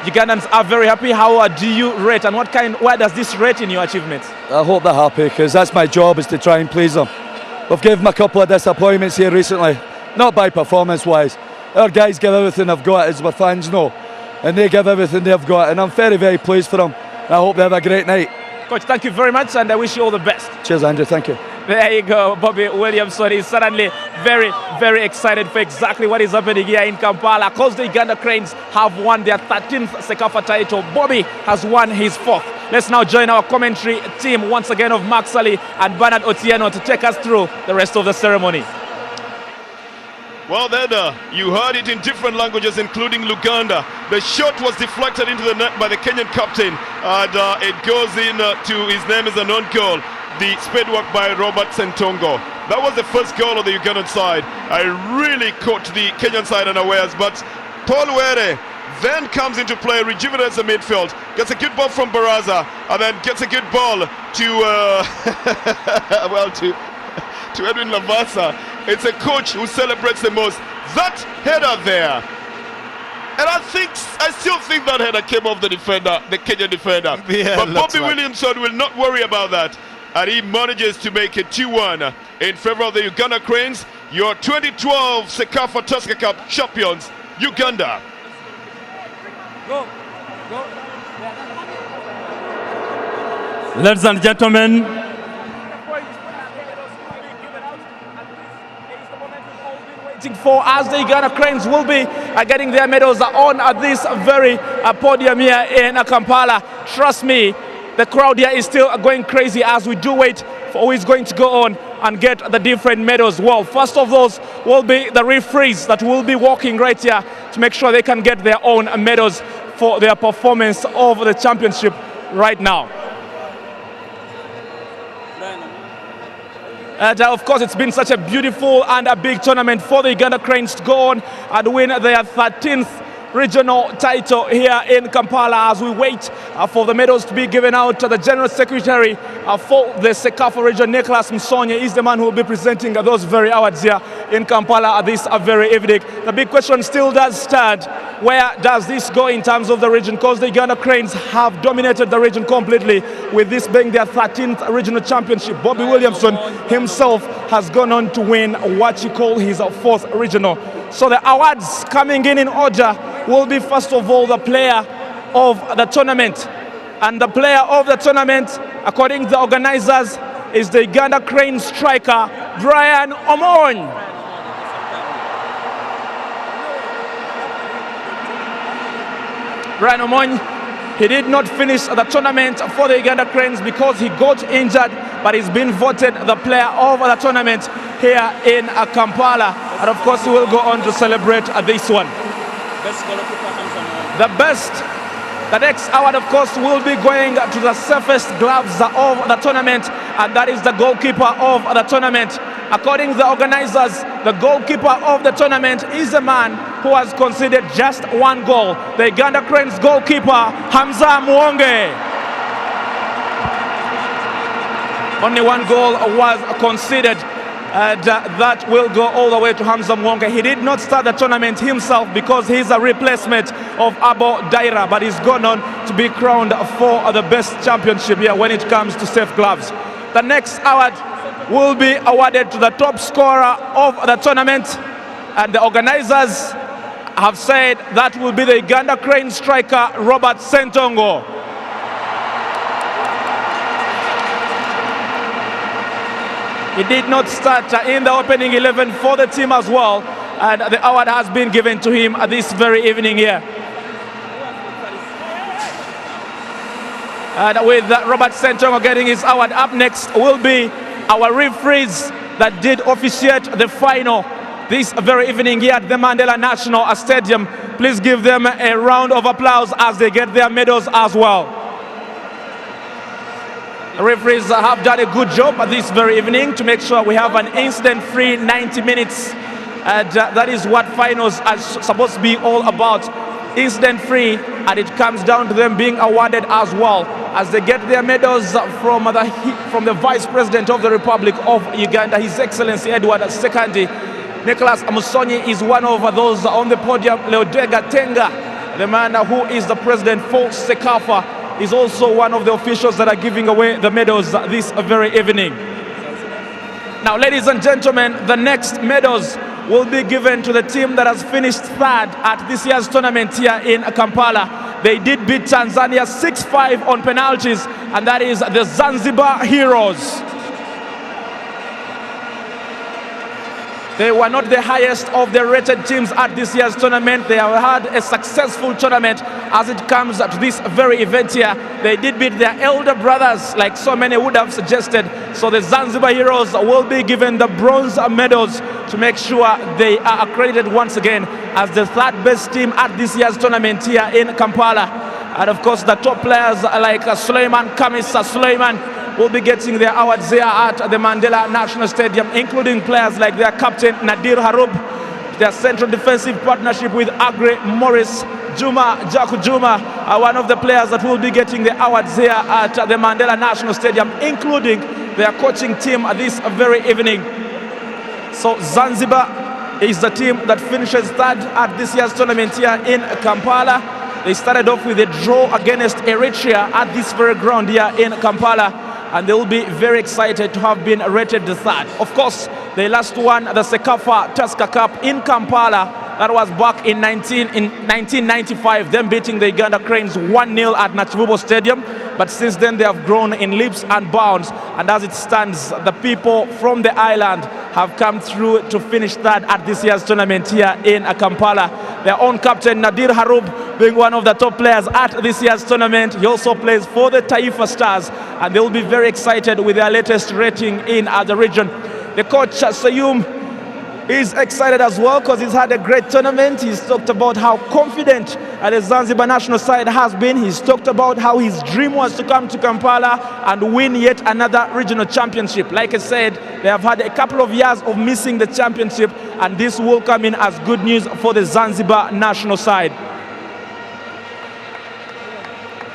Ugandans are very happy. How do you rate, and where does this rate in your achievements? I hope they're happy, because that's my job, is to try and please them. We've given them a couple of disappointments here recently. Not by performance-wise. Our guys give everything they've got, as our fans know, and they give everything they've got, and I'm very, very pleased for them. I hope they have a great night. Coach, thank you very much, and I wish you all the best. Cheers, Andrew. Thank you. There you go, Bobby Williamson is certainly very, very excited for exactly what is happening here in Kampala, because the Uganda Cranes have won their 13th CECAFA title. Bobby has won his 4th. Let's now join our commentary team once again of Mark Sally and Bernard Otieno to take us through the rest of the ceremony. Well then, you heard it in different languages, including Luganda. The shot was deflected into the net by the Kenyan captain, and it goes in to, his name is an own goal, the spade work by Ssentongo. That was the first goal of the Ugandan side. I really caught the Kenyan side unawares, but Paul Were then comes into play, rejuvenates the midfield, gets a good ball from Baraza, and then gets a good ball to, to Edwin Lavatsa. It's a coach who celebrates the most. That header there, and I still think that header came off the defender, the Kenyan defender. Yeah, but Bobby Williamson will not worry about that, and he manages to make it 2-1 in favor of the Uganda Cranes, your 2012 CECAFA Tusker Cup champions, Uganda. Go. Ladies and gentlemen, for as the Uganda Cranes will be getting their medals on this very podium here in Kampala. Trust me, the crowd here is still going crazy as we do wait for who is going to go on and get the different medals. Well, first of those will be the referees that will be walking right here to make sure they can get their own medals for their performance of the championship right now. And of course, it's been such a beautiful and a big tournament for the Uganda Cranes to go on and win their 13th regional title here in Kampala as we wait for the medals to be given out. The General Secretary for the CECAFA region, Nicholas Msonye, is the man who will be presenting those very awards here in Kampala this very evening. The big question still does stand. Where does this go in terms of the region? Because the Uganda Cranes have dominated the region completely, with this being their 13th regional championship. Bobby Williamson himself has gone on to win what you call his 4th regional. So the awards coming in order will be, first of all, the player of the tournament. And the player of the tournament, according to the organizers, is the Uganda Crane striker, Brian Omon. Brian Omon, he did not finish the tournament for the Uganda Cranes because he got injured, but he's been voted the player of the tournament here in Kampala. And of course, he will go on to celebrate this one. The next award, of course, will be going to the safest gloves of the tournament, and that is the goalkeeper of the tournament. According to the organizers, the goalkeeper of the tournament is a man who has conceded just one goal. The Uganda Cranes goalkeeper, Hamza Muwonge. Only one goal was conceded, and that will go all the way to Hamza Muwonge. He did not start the tournament himself because he's a replacement of Abo Daira, but he's gone on to be crowned for the best championship here when it comes to safe gloves. The next award will be awarded to the top scorer of the tournament, and the organizers have said that will be the Uganda Crane striker, Robert Ssentongo. He did not start in the opening 11 for the team as well, and the award has been given to him this very evening here. And with Robert Ssentongo getting his award, up next will be our referees that did officiate the final this very evening here at the Mandela National Stadium. Please give them a round of applause as they get their medals as well. The referees have done a good job this very evening to make sure we have an incident-free 90 minutes. And that is what finals are supposed to be all about. Incident-free, and it comes down to them being awarded as well as they get their medals from the Vice President of the Republic of Uganda, His Excellency Edward II. Nicholas Musonyi is one of those on the podium. Leodega Tenga, the man who is the president for CECAFA, is also one of the officials that are giving away the medals this very evening. Now, ladies and gentlemen, the next medals will be given to the team that has finished third at this year's tournament here in Kampala. They did beat Tanzania 6-5 on penalties, and that is the Zanzibar Heroes. They were not the highest of the rated teams at this year's tournament. They have had a successful tournament as it comes to this very event here. They did beat their elder brothers, like so many would have suggested. So the Zanzibar Heroes will be given the bronze medals to make sure they are accredited once again as the third best team at this year's tournament here in Kampala. And of course, the top players like Suleiman Kamisa Suleiman will be getting their awards here at the Mandela National Stadium, including players like their captain Nadir Harub, their central defensive partnership with Agre Morris, Jaku Juma, one of the players that will be getting the awards here at the Mandela National Stadium, including their coaching team this very evening. So Zanzibar is the team that finishes third at this year's tournament here in Kampala. They started off with a draw against Eritrea at this very ground here in Kampala, and they will be very excited to have been rated the third. Of course, they last won the CECAFA Tusker Cup in Kampala. That was back in 1995, them beating the Uganda Cranes 1-0 at Nachivubo Stadium. But since then, they have grown in leaps and bounds. And as it stands, the people from the island have come through to finish third at this year's tournament here in Kampala. Their own captain, Nadir Harub, being one of the top players at this year's tournament. He also plays for the Taifa Stars, and they will be very excited with their latest rating in the region. The coach, Sayum, is excited as well because he's had a great tournament. He's talked about how confident the Zanzibar national side has been. He's talked about how his dream was to come to Kampala and win yet another regional championship. Like I said, they have had a couple of years of missing the championship, and this will come in as good news for the Zanzibar national side.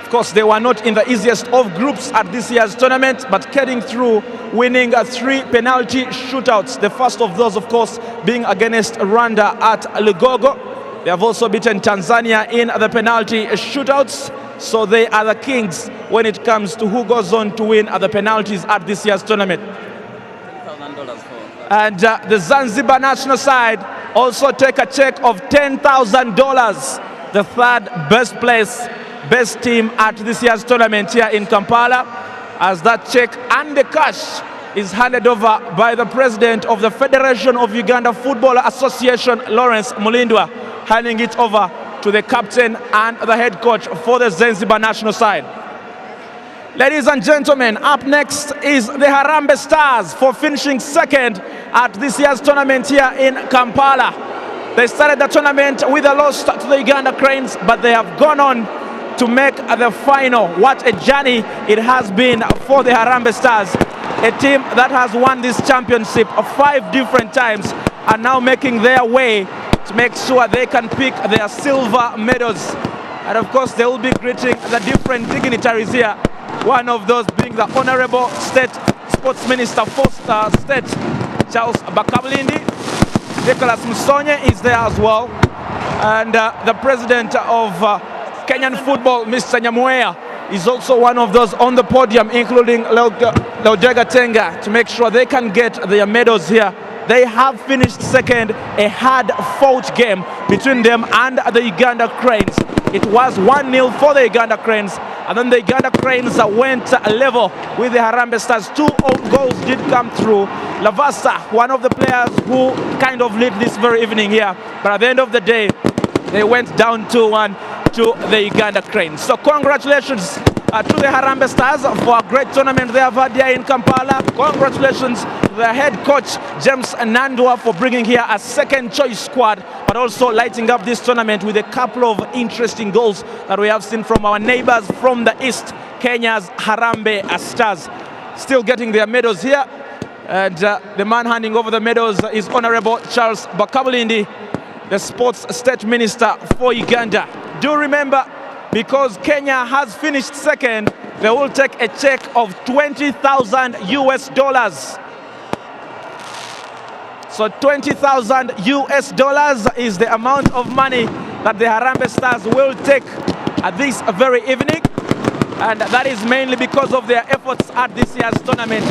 Of course, they were not in the easiest of groups at this year's tournament, but getting through, winning 3 penalty shootouts. The first of those, of course, being against Rwanda at Lugogo. They have also beaten Tanzania in the penalty shootouts. So they are the kings when it comes to who goes on to win the penalties at this year's tournament. And the Zanzibar national side also take a check of $10,000. The third best place best team at this year's tournament here in Kampala, as that check and the cash is handed over by the president of the Federation of Uganda Football Association, Lawrence Mulindwa, handing it over to the captain and the head coach for the Zanzibar national side. Ladies and gentlemen, up next is the Harambee Stars for finishing second at this year's tournament here in Kampala. They started the tournament with a loss to the Uganda Cranes, but they have gone on to make the final. What a journey it has been for the Harambee Stars, a team that has won this championship 5 different times and now making their way to make sure they can pick their silver medals. And of course, they will be greeting the different dignitaries here. One of those being the Honorable State Sports Minister for State, Charles Bakabulindi. Nicholas Musonye is there as well. And the President of Kenyan Football, Mr. Nyamuwonge, is also one of those on the podium, including Laudega Tenga, to make sure they can get their medals here. They have finished second, a hard-fought game between them and the Uganda Cranes. It was 1-0 for the Uganda Cranes, and then the Uganda Cranes went level with the Harambee Stars. 2 own goals did come through. Lavatsa, one of the players who kind of led this very evening here, but at the end of the day, they went down 2-1 to the Uganda Cranes. So congratulations to the Harambee Stars for a great tournament they have had here in Kampala. Congratulations to the head coach James Nandwa for bringing here a second choice squad, but also lighting up this tournament with a couple of interesting goals that we have seen from our neighbors from the east, Kenya's Harambee Stars. Still getting their medals here, and the man handing over the medals is Honorable Charles Bakabulindi, the Sports State Minister for Uganda. Do remember, because Kenya has finished second, they will take a check of $20,000 US. So $20,000 US is the amount of money that the Harambee Stars will take at this very evening. And that is mainly because of their efforts at this year's tournament,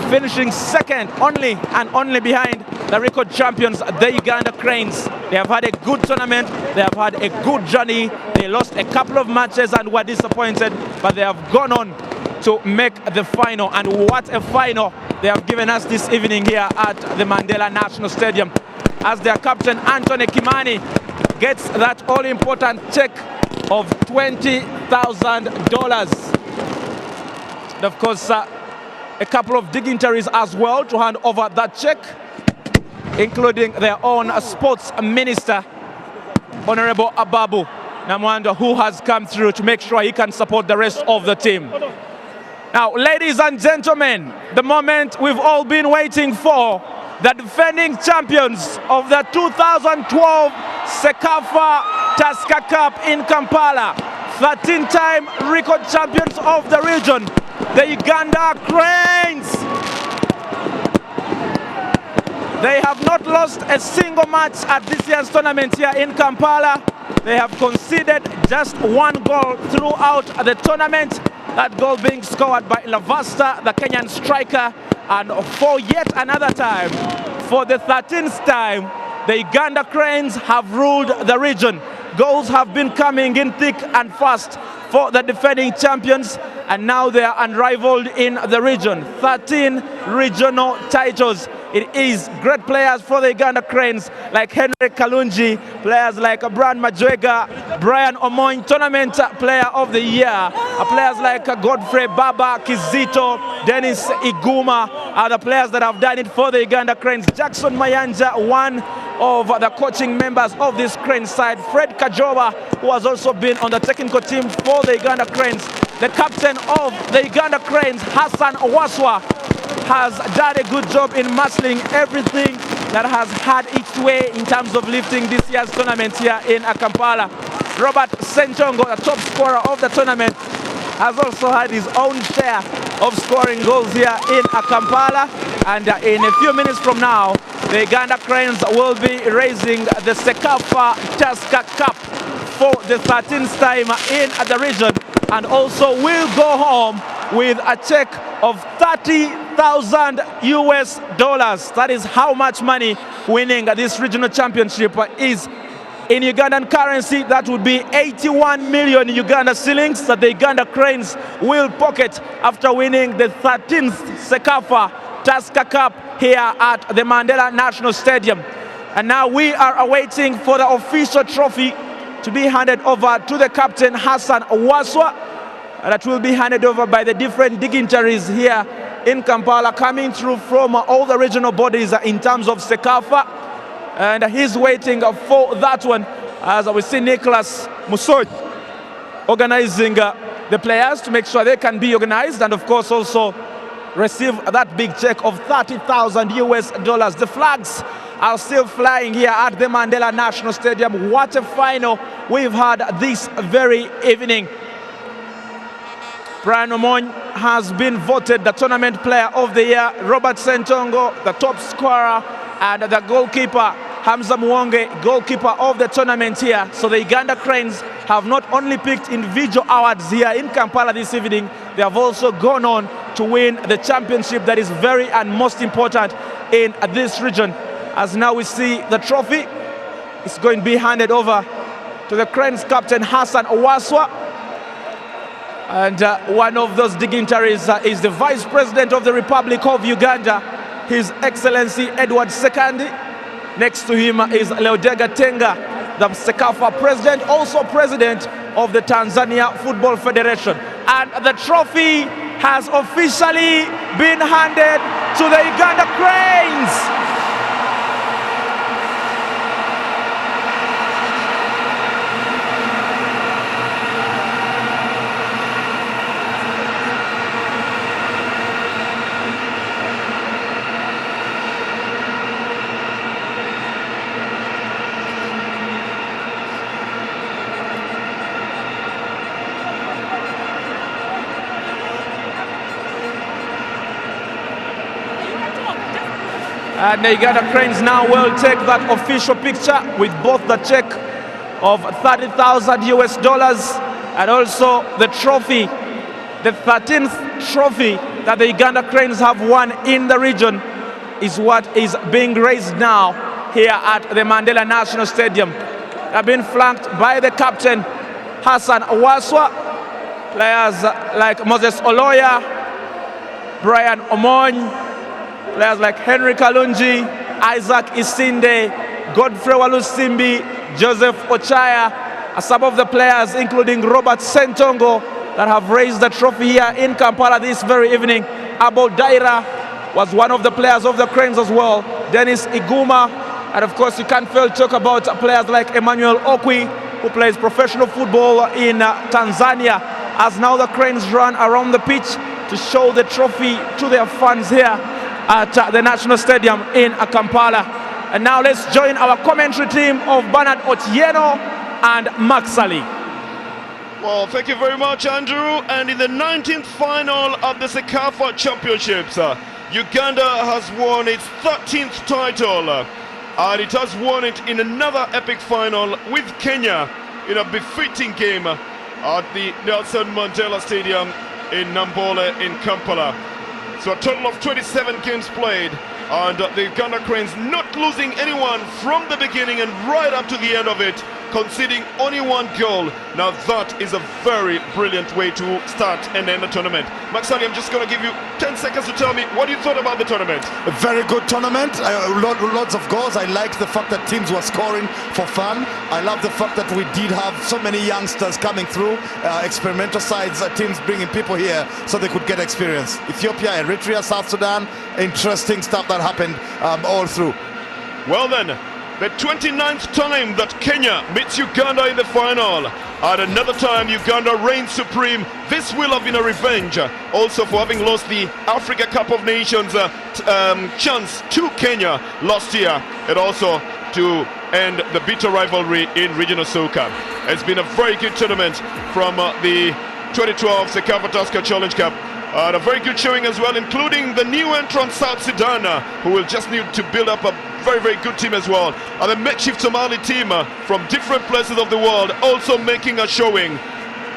finishing second only and only behind the record champions, the Uganda Cranes. They have had a good tournament, they have had a good journey. They lost a couple of matches and were disappointed, but they have gone on to make the final. And what a final they have given us this evening here at the Mandela National Stadium, as their captain Anthony Kimani gets that all-important check of $20,000. And of course, a couple of dignitaries as well to hand over that check, including their own sports minister, Honorable Ababu Namwanda, who has come through to make sure he can support the rest of the team. Now, ladies and gentlemen, the moment we've all been waiting for, the defending champions of the 2012 CECAFA Tusker Cup in Kampala, 13-time record champions of the region, the Uganda Cranes. They have not lost a single match at this year's tournament here in Kampala. They have conceded just 1 goal throughout the tournament, that goal being scored by Lavatsa, the Kenyan striker. And for yet another time, for the 13th time, the Uganda Cranes have ruled the region. Goals have been coming in thick and fast for the defending champions, and now they are unrivaled in the region. 13 regional titles. It is great players for the Uganda Cranes like Henry Kalungi, players like Brian Majwega, Brian Omoin, tournament player of the year, players like Godfrey, Baba, Kizito, Dennies, Iguma are the players that have done it for the Uganda Cranes. Jackson Mayanja, one of the coaching members of this Crane side. Fred Kajoba, who has also been on the technical team for the Uganda Cranes. The captain of the Uganda Cranes, Hassan Wasswa, has done a good job in marshalling everything that has had its way in terms of lifting this year's tournament here in Kampala. Robert Ssentongo, the top scorer of the tournament, has also had his own share of scoring goals here in Kampala. And in a few minutes from now, the Uganda Cranes will be raising the CECAFA Tusker Cup for the 13th time in the region, and also will go home with a check of $30,000 US. That is how much money winning this regional championship is in Ugandan currency, that would be 81 million Uganda shillings that the Uganda Cranes will pocket after winning the 13th CECAFA Tusker Cup here at the Mandela National Stadium. And now we are awaiting for the official trophy to be handed over to the captain, Hassan Wasswa. That will be handed over by the different dignitaries here in Kampala, coming through from all the regional bodies in terms of CECAFA. And he's waiting for that one, as we see Nicholas Musoj organizing the players to make sure they can be organized, and of course also receive that big check of $30,000. The flags are still flying here at the Mandela National Stadium. What a final we've had this very evening. Brian Omony has been voted the tournament player of the year. Robert Ssentongo, the top scorer, and the goalkeeper, Hamza Muwonge, goalkeeper of the tournament here. So the Uganda Cranes have not only picked individual awards here in Kampala this evening, they have also gone on to win the championship that is very and most important in this region. As now we see the trophy, it's going to be handed over to the Cranes captain, Hassan Wasswa. And one of those dignitaries is the Vice President of the Republic of Uganda, His Excellency Edward Sekandi. Next to him is Leodega Tenga, the CECAFA President, also President of the Tanzania Football Federation. And the trophy has officially been handed to the Uganda Cranes. And the Uganda Cranes now will take that official picture with both the check of $30,000 and also the trophy, the 13th trophy that the Uganda Cranes have won in the region is what is being raised now here at the Mandela National Stadium. They have been flanked by the captain, Hassan Wasswa, players like Moses Oloya, Brian Omony, players like Henry Kalungi, Isaac Isinde, Godfrey Walusimbi, Joseph Ochaya, some of the players including Robert Ssentongo that have raised the trophy here in Kampala this very evening. Abo Daira was one of the players of the Cranes as well. Dennies, Iguma, and of course you can't fail to talk about players like Emmanuel Okwi, who plays professional football in Tanzania, as now the Cranes run around the pitch to show the trophy to their fans here at the National Stadium in Kampala. And now let's join our commentary team of Bernard Otieno and Maxali. Well, thank you very much, Andrew. And in the 19th final of the CECAFA Championships, Uganda has won its 13th title. And it has won it in another epic final with Kenya in a befitting game at the Nelson Mandela Stadium in Nambole in Kampala. So a total of 27 games played, and the Uganda Cranes not losing anyone from the beginning and right up to the end of it, conceding only one goal. Now that is a very brilliant way to start and end the tournament. Maxali, I'm just going to give you 10 seconds to tell me what you thought about the tournament. A very good tournament, lots of goals. I like the fact that teams were scoring for fun. I love the fact that we did have so many youngsters coming through, experimental sides, teams bringing people here so they could get experience. Ethiopia, Eritrea, South Sudan, interesting stuff that happened all through. Well then, the 29th time that Kenya meets Uganda in the final, and another time Uganda reigns supreme. This will have been a revenge also for having lost the Africa Cup of Nations chance to Kenya last year, and also to end the bitter rivalry in regional soccer. It's been a very good tournament from the 2012 CECAFA Tusker Challenge Cup. A very good showing as well, including the new entrant South Sudan, who will just need to build up a very, very good team as well. And the makeshift Somali team from different places of the world also making a showing.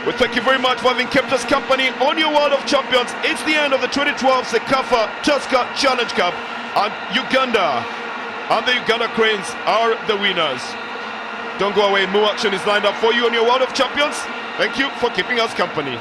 We thank you very much for having kept us company on your World of Champions. It's the end of the 2012 CECAFA Tusker Challenge Cup, and Uganda and the Uganda Cranes are the winners. Don't go away, more action is lined up for you on your World of Champions. Thank you for keeping us company.